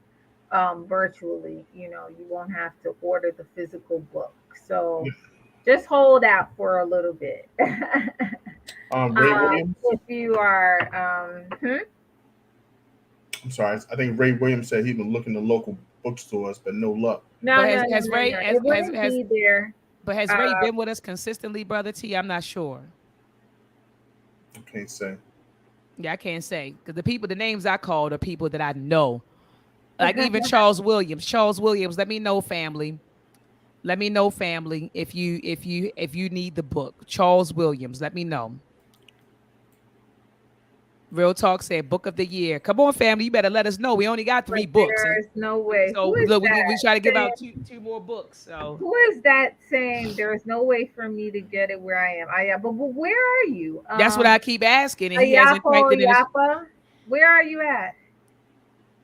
virtually. You won't have to order the physical book. So just hold out for a little bit. Ray Williams. If you are, I'm sorry. I think Ray Williams said he's been looking to local bookstores, but no luck. no, But no, no, has no, Ray no. It wouldn't be there. has Ray Uh, been with us consistently, brother T? I'm not sure. I can't say. Yeah, I can't say because the names I called are people that I know. Like even Charles Williams. Charles Williams, let me know, family. Let me know, family, if you need the book. Charles Williams, let me know. Real Talk said book of the year. Come on, family, you better let us know. We only got but 3 books, and there's no way. so Who is look, we that try to give out saying? two more books. So Who is that saying? There is no way for me to get it where I am. But where are you? that's what I keep asking, and he hasn't typed Ayapo it in his. Yapa. Where are you at?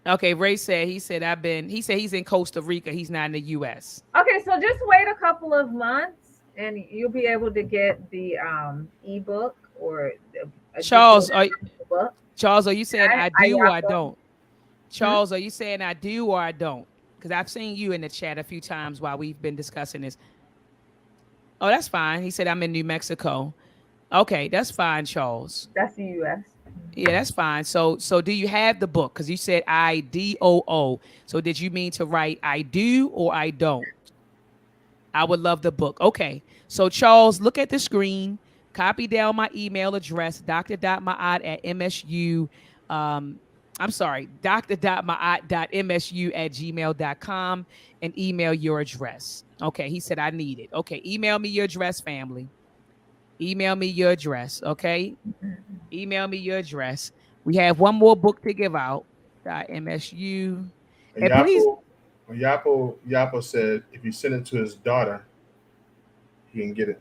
Okay, Ray said he said he's in Costa Rica. He's not in the U.S. Okay, so just wait a couple of months, and you'll be able to get the ebook or a digital Charles, book. Charles, are you saying I do or I Ayapo. don't? Hmm? Charles, are you saying I do or I don't? Because I've seen you in the chat a few times while we've been discussing this. Oh, that's fine. He said I'm in New Mexico. Okay, that's fine, Charles. That's the U.S. Yeah, that's fine. So do you have the book? Because you said IDOO. So did you mean to write I do or I don't? I would love the book. Okay. So Charles, look at the screen. Copy down my email address, dr.maat at MSU. I'm sorry, dr.maat.msu@gmail.com and email your address. Okay. He said I need it. Okay. Email me your address, family. Email me your address. Okay. Email me your address. We have one more book to give out. MSU. And And please, Yapo said if you send it to his daughter, he can get it.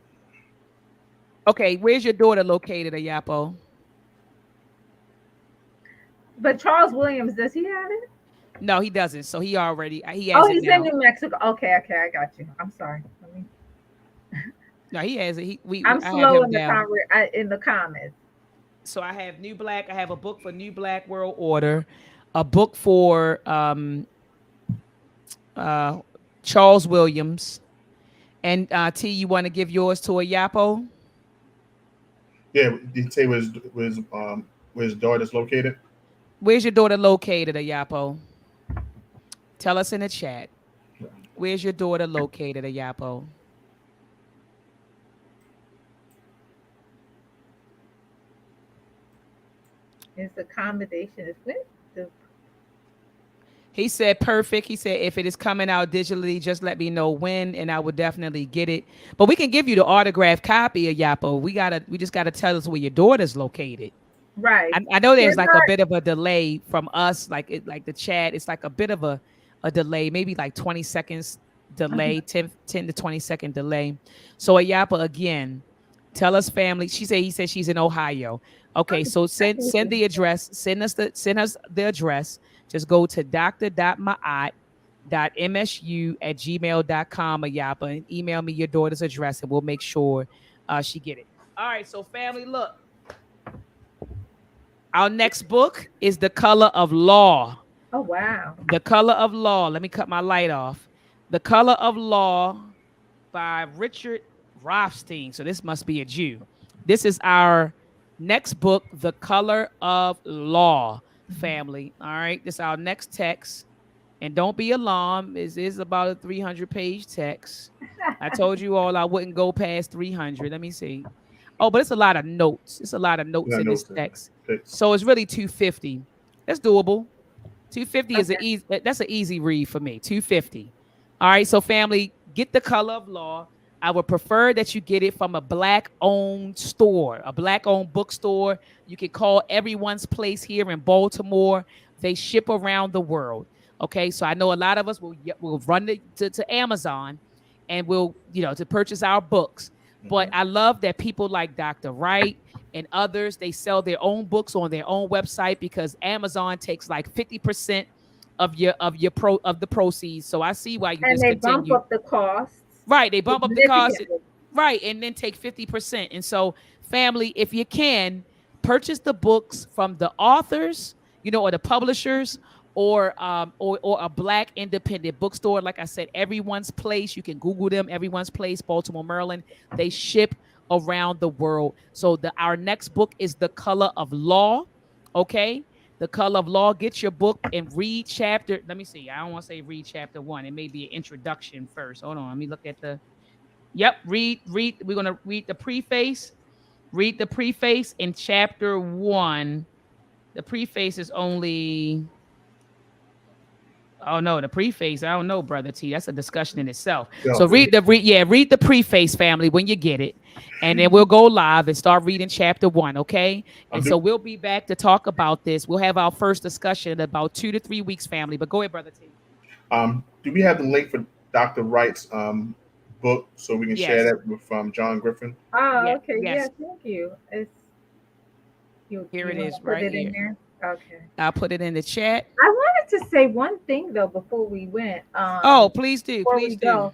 okay, where's your daughter located, Ayapo? But Charles Williams, does he have it? No, he doesn't. So he Oh, has it he's in now. New Mexico. Okay, okay, I got you. I'm sorry. No, he has it. I'm I have slow him in the down. in the comments. So I have New Black. I have a book for New Black World Order, a book for uh Charles Williams. And T, you want to give yours to Ayapo? Yeah, did he say where his daughter's located? Where's your daughter located, Ayapo? Tell us in the chat. Where's your daughter located, Ayapo? His accommodation is with the. He said perfect. He said if it is coming out digitally, just let me know when, and I will definitely get it. But we can give you the autographed copy of Yapo. We just gotta tell us where your daughter's located. Right. I know there's They're like a not. bit of a delay from us, like the chat. It's like a bit of a delay, maybe like 20 seconds delay, 10 to 20-second delay. So Ayapa again, tell us family. He said she's in Ohio. Okay, so send the address, send us the address. Just go to dr.maat.msu@gmail.com, Ayapa, and email me your daughter's address, and we'll make sure she get it. All right, so family, look. Our next book is The Color of Law. Oh wow. The Color of Law. Let me cut my light off. The Color of Law by Richard Rothstein. So this must be a Jew. This is our next book, The Color of Law, family. All right. This is our next text. And don't be alarmed. This is about a 300-page text. I told you all I wouldn't go past 300. Let me see. Oh, but it's a lot of notes. It's a lot of notes in this text. So it's really 250. That's doable. 250 is that's an easy read for me. 250. All right. So family, get The Color of Law. I would prefer that you get it from a Black-owned store, a Black-owned bookstore. You can call Everyone's Place here in Baltimore. They ship around the world. Okay. So I know a lot of us will run to Amazon and we'll, to purchase our books. But I love that people like Dr. Wright and others, they sell their own books on their own website because Amazon takes like 50% of the proceeds. So I see why you And they bump discontinue. up the costs. Right, they bump up the cost. Right, and then take 50%. And so, family, if you can, purchase the books from the authors, or the publishers, or a Black independent bookstore. Like I said, Everyone's Place. You can Google them. Everyone's Place, Baltimore, Maryland. They ship around the world. So our next book is The Color of Law. Okay, The Color of Law. Get your book and read chapter. Let me see. I don't want to say read chapter 1. It may be an introduction first. Hold on. Let me look at the. Yep. Read. We're gonna read the preface. Read the preface in chapter 1. The preface is only. Oh no, the preface. I don't know, brother T. That's a discussion in itself. So read the preface, family, when you get it, and then we'll go live and start reading chapter 1. Okay, and so we'll be back to talk about this. We'll have our first discussion in about 2 to 3 weeks, family. But go ahead, brother T. Do we have the link for Dr. Wright's book so we can share that with John Griffin? Oh, okay. Yes. Yeah, thank you. Here it is, right here. In there? Okay. I'll put it in the chat. I wanted to say one thing though before we went. Please do. Please do. Go.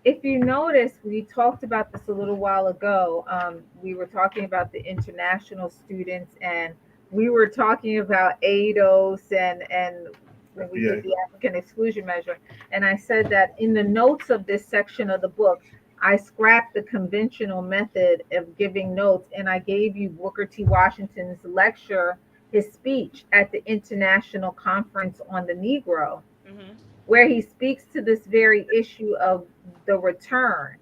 If you notice, we talked about this a little while ago. We were talking about the international students, and we were talking about ADOS and when we did the African exclusion measure. And I said that in the notes of this section of the book, I scrapped the conventional method of giving notes and I gave you Booker T. Washington's lecture, his speech at the International Conference on the Negro, Mm-hmm. where he speaks to this very issue of the return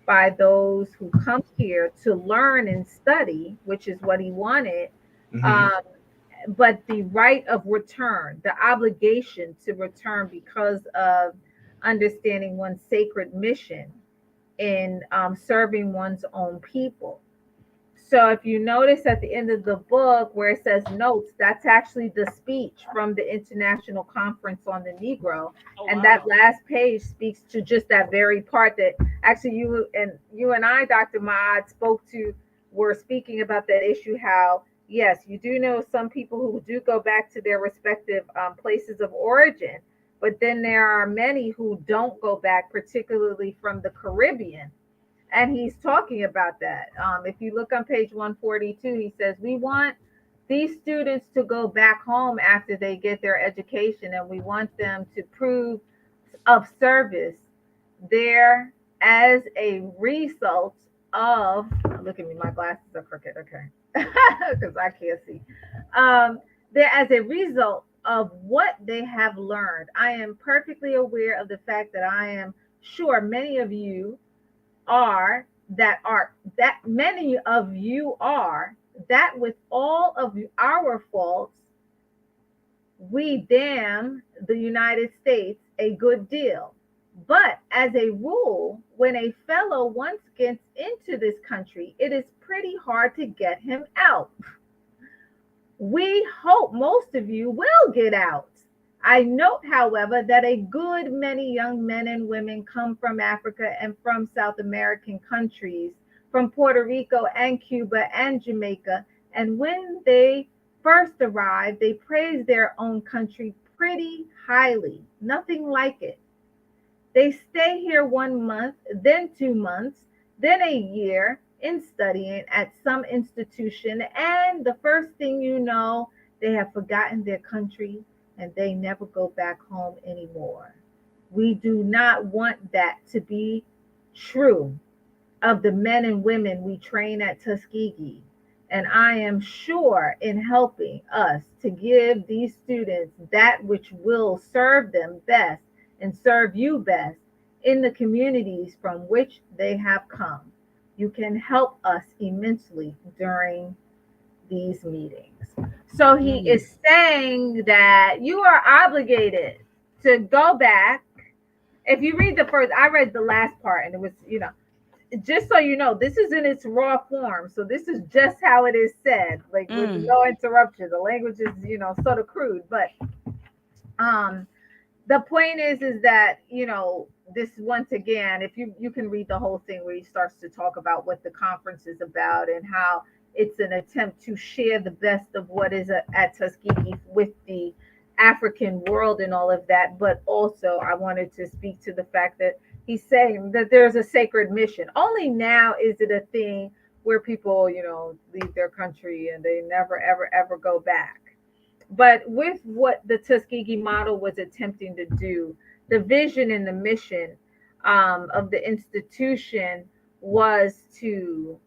by those who come here to learn and study, which is what he wanted. Mm-hmm. Um, but the right of return, the obligation to return because of understanding one's sacred mission in serving one's own people. So if you notice at the end of the book where it says notes, that's actually the speech from the International Conference on the Negro. Oh, And that wow. last page speaks to just that very part that actually you and I, Dr. Maad, were speaking about that issue, how yes, you do know some people who do go back to their respective places of origin, but then there are many who don't go back, particularly from the Caribbean, and he's talking about that. If you look on page 142, he says, we want these students to go back home after they get their education, and we want them to prove of service there as a result of, look at me, my glasses are crooked, okay, because I can't see. There as a result of what they have learned. I am perfectly aware of the fact that I am sure many of you are that many of you are that with all of our faults we damn the United States a good deal, but as a rule when a fellow once gets into this country it is pretty hard to get him out. We hope most of you will get out. I note, however, that a good many young men and women come from Africa and from South American countries, from Puerto Rico and Cuba and Jamaica, and when they first arrive, they praise their own country pretty highly. Nothing like it. They stay here 1 month, then 2 months, then a year in studying at some institution, and the first thing you know, they have forgotten their country and they never go back home anymore. We do not want that to be true of the men and women we train at Tuskegee. And I am sure in helping us to give these students that which will serve them best and serve you best in the communities from which they have come. You can help us immensely during these meetings. So he Mm. is saying that you are obligated to go back. If you read the first, I read the last part and it was, just so you know, this is in its raw form. So this is just how it is said, like with no interruption. The language is, sort of crude, but um the point is that this, once again, if you can read the whole thing where he starts to talk about what the conference is about and how it's an attempt to share the best of what is at Tuskegee with the African world and all of that. But also I wanted to speak to the fact that he's saying that there's a sacred mission. Only now is it a thing where people leave their country and they never ever ever go back. But with what the Tuskegee model was attempting to do, the vision and the mission of the institution was to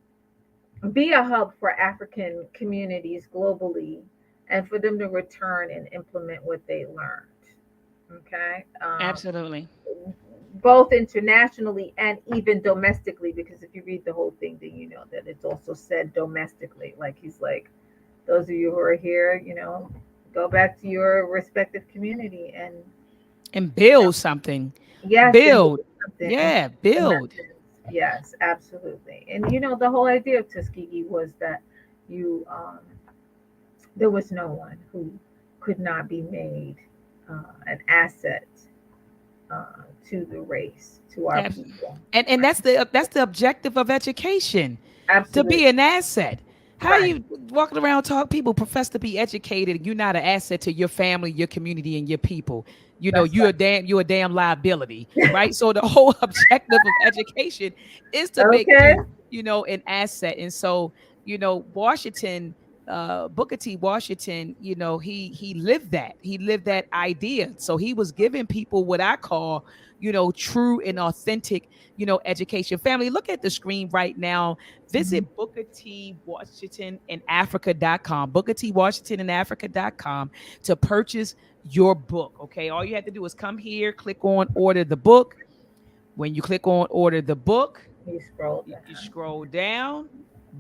be a hub for African communities globally and for them to return and implement what they learned. Okay. Absolutely. Both internationally and even domestically, because if you read the whole thing, then you know that it's also said domestically. Like he's like, those of you who are here, go back to your respective community And build something. yes, and do Build. something and Yeah, change the build. message. Yes, absolutely. And the whole idea of Tuskegee was that you there was no one who could not be made an asset to the race, to our Ab- people. and that's the objective of education, to Absolutely. be an asset. How Right. you walking around talk people profess to be educated and you're not an asset to your family, your community, and your people. That's You're a damn liability, right? So the whole objective of education is to make okay. you, an asset. And so, Washington Booker T. Washington, he lived that. He lived that idea. So he was giving people what I call, true and authentic, education. Family, look at the screen right now. Visit Booker T. Washington in Africa.com, Booker T. Washington in Africa.com to purchase your book. Okay. All you have to do is come here, click on order the book. When you click on order the book, You scroll down. you scroll down,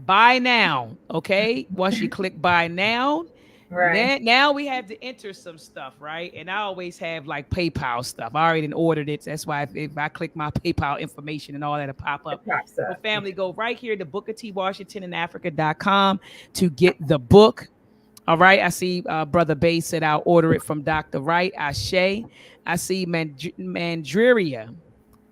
buy now. Okay. Once you click buy now, Right. now we have to enter some stuff, right? And I always have like PayPal stuff. I already ordered it. That's why if I click my PayPal information and all that, it'll pop It up. pops So, up. family, go right here to Booker T. Washington in Africa.com to get the book. All right. I see Brother Bay said I'll order it from Dr. Wright. Ashe. I see Mandria. Okay.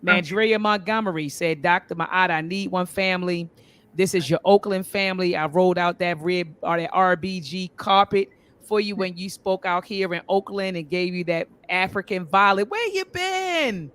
Mandria Montgomery said, Dr. Ma'at, I need one family. This is your Oakland family. I rolled out that red or that RBG carpet for you when you spoke out here in Oakland and gave you that African violet. Where you been?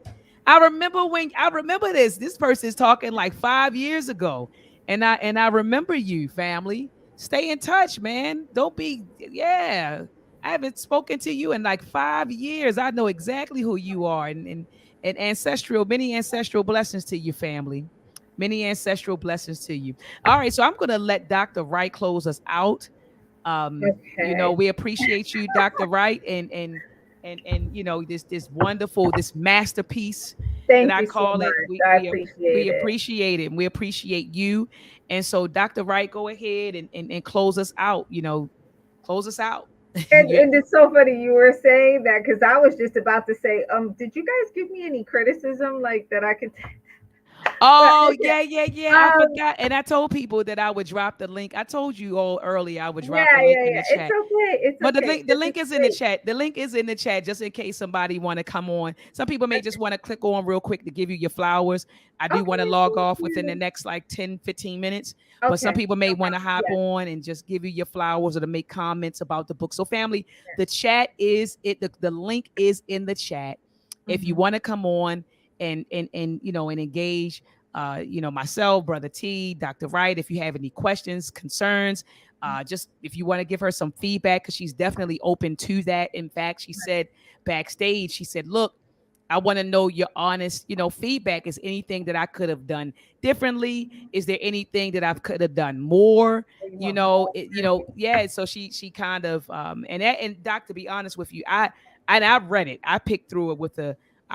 I remember this. This person is talking like 5 years ago. And I remember you, family. Stay in touch, man. Don't be, yeah. I haven't spoken to you in like 5 years. I know exactly who you are. And many ancestral blessings to your family. Many ancestral blessings to you. All right, so I'm going to let Dr. Wright close us out. Okay. We appreciate you, Dr. Wright, and this wonderful, this masterpiece that Thank I you so call it. much. I We appreciate it. appreciate it. And we appreciate you. And so, Dr. Wright, go ahead and close us out. Close us out. Yeah. And it's so funny you were saying that because I was just about to say, did you guys give me any criticism like that I could? But Oh, okay. yeah. I Um, forgot. And I told people that I would drop the link. I told you all earlier I would drop the link in yeah. the It's chat. okay. It's But the okay. link, the This link is is in the great. chat. The link is in the chat just in case somebody want to come on. Some people may just want to click on real quick to give you your flowers. I do want to Okay. log Thank off within the you. next like 10, 15 minutes. But some Okay. people may want to hop Yes. on and just give you your flowers or to make comments about the book. So family, Yes. the chat is it. The link is in the chat. If you Mm-hmm. want to come on and engage, myself, Brother T, Dr. Wright, if you have any questions, concerns, just if you want to give her some feedback, because she's definitely open to that. In fact, she said backstage, she said, look, I want to know your honest, feedback. Is anything that I could have done differently? Is there anything that I could have done more? So you want more? Yeah. So she kind of and Doc, to be honest with you, I read it. I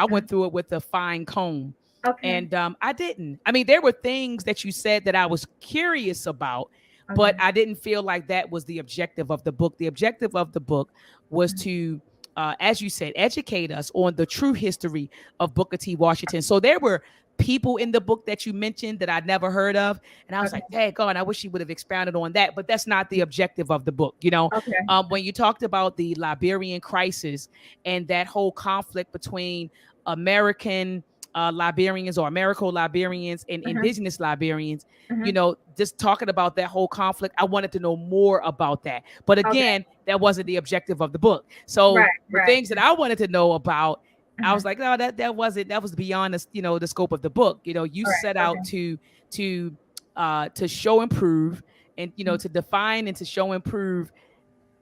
Uh-huh. went through it with a fine comb. Okay. And I didn't. I mean, there were things that you said that I was curious about, but Okay. I didn't feel like that was the objective of the book. The objective of the book was Mhm. to, as you said, educate us on the true history of Booker T. Washington. So there were people in the book that you mentioned that I'd never heard of. And I was like, Okay. hey, God, I wish he would have expounded on that. But that's not the objective of the book. Okay. When you talked about the Liberian crisis and that whole conflict between American Liberians or Americo-Liberians and Uh-huh. indigenous Liberians, Uh-huh. just talking about that whole conflict. I wanted to know more about that. But Okay. again, that wasn't the objective of the book. So Right. the Right. things that I wanted to know about, I Uh-huh. was like, no, that was beyond the, the scope of the book. You All set right. out Okay. to show and prove and Mhm. to define and to show and prove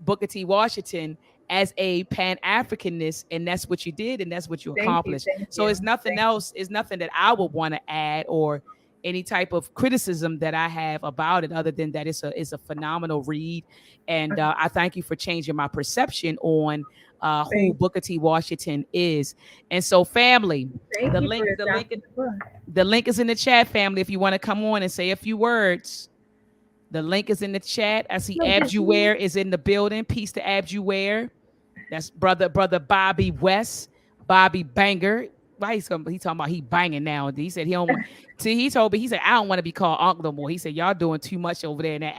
Booker T. Washington as a Pan Africanist, and that's what you did, and that's what you Thank you. accomplished. Thank So you. it's nothing Thank you. else. It's nothing that I would want to add or any type of criticism that I have about it, other than that it's a phenomenal read, and Okay. I thank you for changing my perception on who Thank, Booker T. Washington is. And so, family, thank the you for link, the link, adopting the book. the link is in the chat, family. If you want to come on and say a few words. The link is in the chat. I see So did you? Abjuware is in the building. Peace to Abjuware. That's brother Bobby West, Bobby Banger. Why he talking about he banging now? He said he don't want. See, he told me, he said I don't want to be called uncle no more. He said y'all doing too much over there in that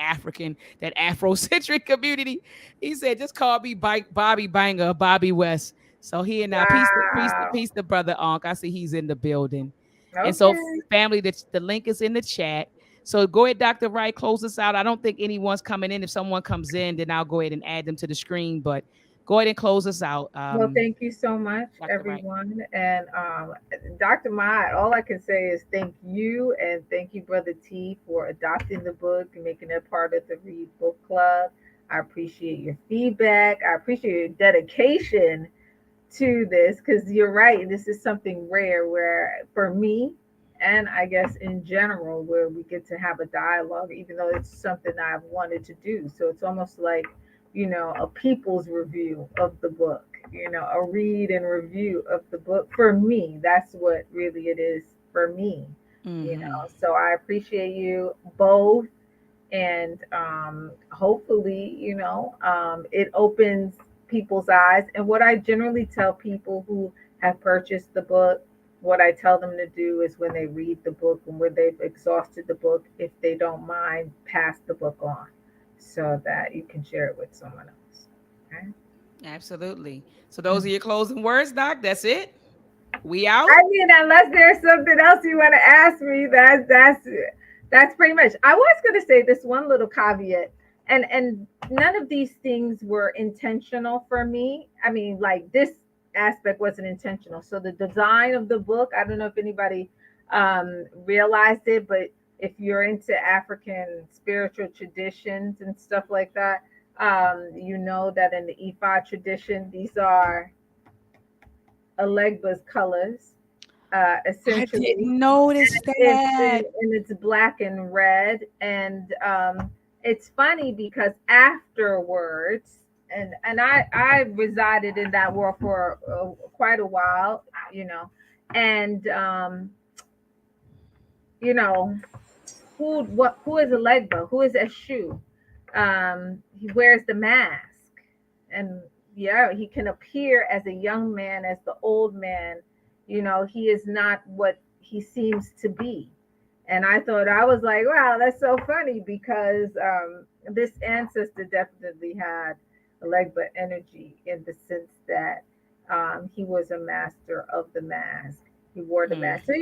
Afrocentric community. He said just call me Bobby Banger, Bobby West. So he and now Wow. peace to brother Unc. I see he's in the building, and so Okay. family, the link is in the chat. So go ahead, Dr. Wright, close us out. I don't think anyone's coming in. If someone comes in, then I'll go ahead and add them to the screen. But go ahead and close us out, Well, thank you so much, Dr. Wright. everyone. And Dr. Mott, all I can say is thank you and thank you, Brother T, for adopting the book and making it part of the Read Book Club. I appreciate your feedback. I appreciate your dedication to this because you're right. This is something rare where, for me, and I guess in general, where we get to have a dialogue, even though it's something I've wanted to do. So it's almost like, a people's review of the book, a read and review of the book. For me, that's what really it is for me, So I appreciate you both and hopefully it opens people's eyes. And what I generally tell people who have purchased the book, what I tell them to do is when they read the book and when they've exhausted the book, if they don't mind, pass the book on so that you can share it with someone else. Okay. Absolutely. So those are your closing words, Doc. That's it. We out. I mean, unless there's something else you want to ask me, that's pretty much. I was going to say this one little caveat, and none of these things were intentional for me. I mean, like this aspect wasn't intentional. So the design of the book, I don't know if anybody realized it, but if you're into African spiritual traditions and stuff like that, you know that in the Ifa tradition, these are Alegba's colors, I essentially. didn't notice that. And it's black and red. And it's funny because afterwards, and I resided in that world for quite a while, and you know who is Alegba? Who is Eshu? He wears the mask, and yeah, he can appear as a young man, as the old man. He is not what he seems to be. And I was like, wow, that's so funny because this ancestor definitely had Alegba energy in the sense that he was a master of the mask. He wore the mask. So,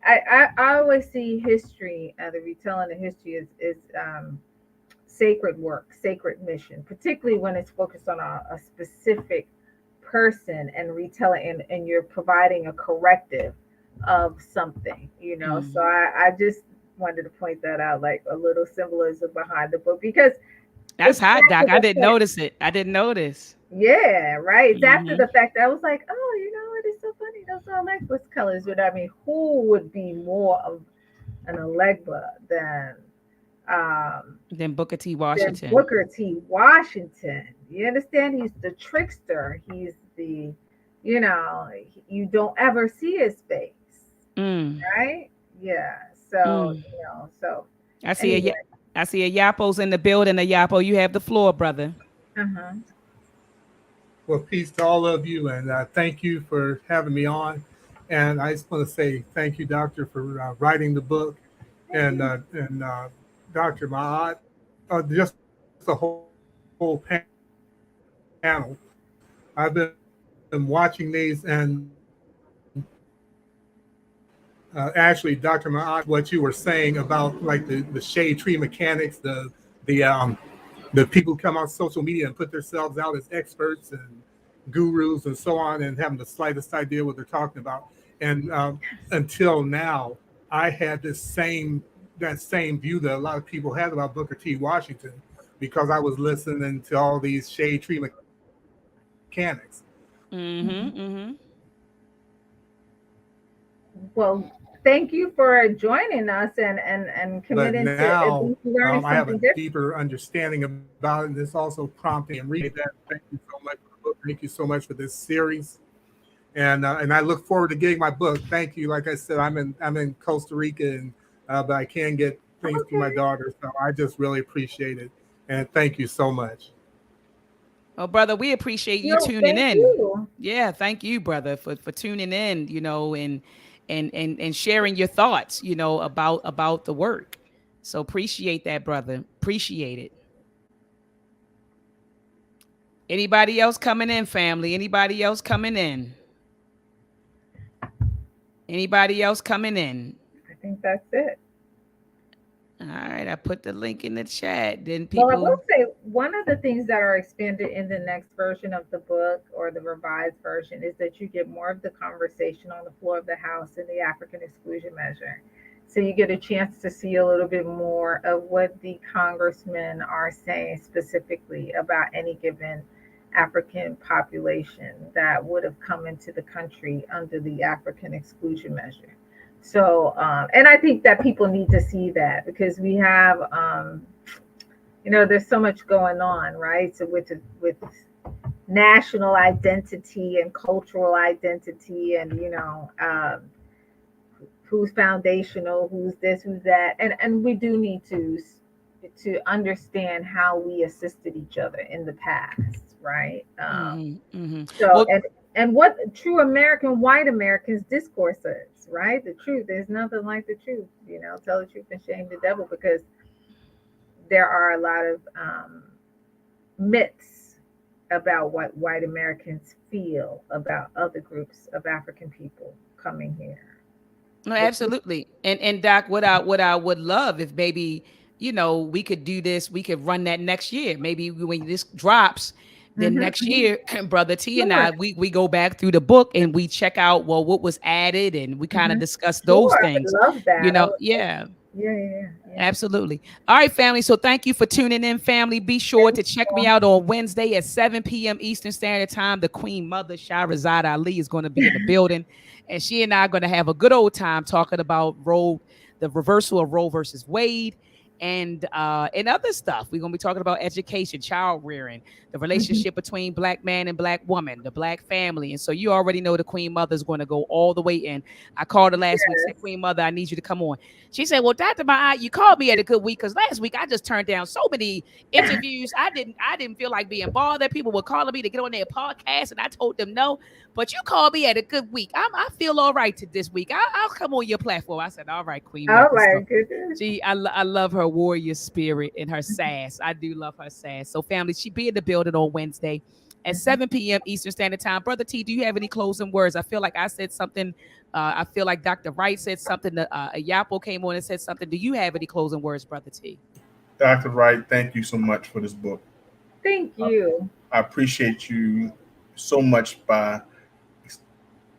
I always see history, the retelling of history is sacred work, sacred mission, particularly when it's focused on a specific person and retelling, and you're providing a corrective of something, So I just wanted to point that out, like a little symbolism behind the book, because that's hot, Doc. I didn't notice it. I didn't notice. Yeah, right. It's after the fact that I was like, oh, it is so funny. Those are Alegba's colors. But I mean, who would be more of an Alegba than Booker T. Washington. Booker T. Washington. You understand? He's the trickster. He's the, you don't ever see his face, right? Yeah. So so I see anyway. I see a Yapo's in the building. A Yapo, you have the floor, brother. Well, peace to all of you, and thank you for having me on. And I just want to say thank you, Doctor, for writing the book, and Dr. Maat, just the whole panel. I've been watching these, and actually, Dr. Maat, what you were saying about like the shade tree mechanics, the people who come on social media and put themselves out as experts and gurus and so on, and having the slightest idea what they're talking about. And until now, I had that same view that a lot of people had about Booker T. Washington, because I was listening to all these shade tree mechanics. Well, thank you for joining us and committing to learning something I have a different. deeper understanding about it, and this also prompted me and read that. Thank you so much for the book. Thank you so much for this series. And I look forward to getting my book. Thank you. Like I said, I'm in Costa Rica, and but I can get things to my daughter, so I just really appreciate it. And thank you so much. Well, brother, we appreciate you tuning in. Yeah, thank you, brother, for tuning in, and sharing your thoughts, about the work. So appreciate that, brother. Appreciate it. Anybody else coming in, family? Anybody else coming in? Anybody else coming in? I think that's it. All right, I put the link in the chat. Then people. Well, I will say one of the things that are expanded in the next version of the book or the revised version is that you get more of the conversation on the floor of the House in the African exclusion measure. So you get a chance to see a little bit more of what the congressmen are saying specifically about any given African population that would have come into the country under the African exclusion measure. So, and I think that people need to see that because we have, there's so much going on, right? So with national identity and cultural identity, and who's foundational, who's this, who's that, and we do need to understand how we assisted each other in the past, right? So Well, and what true American, white Americans discourse is, right? The truth. There's nothing like the truth. Tell the truth and shame the devil, because there are a lot of myths about what white Americans feel about other groups of African people coming here. no, absolutely. And Doc, what I would love if maybe, we could do this, we could run that next year. Maybe when this drops, then Mhm, next mhm. year, Brother T and Sure. we go back through the book and we check out, well, what was added, and we kind of Mhm. discuss those Sure. I things. would love that. I would love Yeah. that. Yeah, yeah, yeah, yeah. Absolutely. All right, family. So thank you for tuning in, family. Be sure Thank to check me you. out on Wednesday at 7 p.m. Eastern Standard Time. The Queen Mother, Shahrazad Ali, is going to be in the building. And she and I are going to have a good old time talking about the reversal of Roe versus Wade, and other stuff. We're going to be talking about education, child rearing, the Mhm. relationship between black man and black woman, the black family. And so you already know the Queen Mother is going to go all the way in. I called her last week, said, Yes. Queen Mother, I need you to come on. She said, "Well, Dr. Ma'at, you called me at a good week because last week I just turned down so many interviews. I didn't feel like being bothered. People were calling me to get on their podcast, and I told them no. But you called me at a good week. I feel all right to this week. I'll come on your platform." I said, "All right, Queen Oh Mother." my So goodness. I love her warrior spirit and her sass. I do love her sass. So family, she be in the building on Wednesday at Mhm. 7 p.m. Eastern Standard Time. Brother T, do you have any closing words? I feel like I said something. I feel like Dr. Wright said something. Yapo came on and said something. Do you have any closing words, Brother T? Dr. Wright, thank you so much for this book. Thank Uh, you. I appreciate you so much by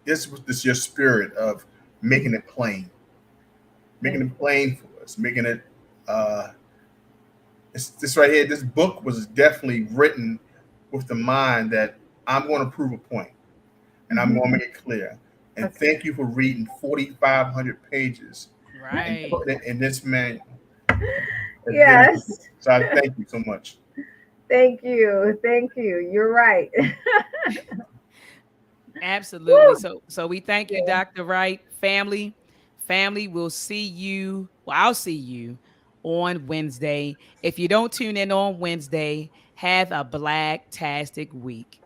this your spirit of making it plain, making Thank it plain for us, making it. Uh, this right here. This book was definitely written with the mind that I'm going to prove a point and I'm you. going to make it clear. And Okay. thank you for reading 4,500 pages and Right. putting it in this manual. It's very Yes. important. So I thank you so much. Thank you. Thank you. You're right. Absolutely. Woo. So we thank you, Yeah. Dr. Wright. Family, we'll see you. Well, I'll see you on Wednesday. If you don't tune in on Wednesday, have a black-tastic week.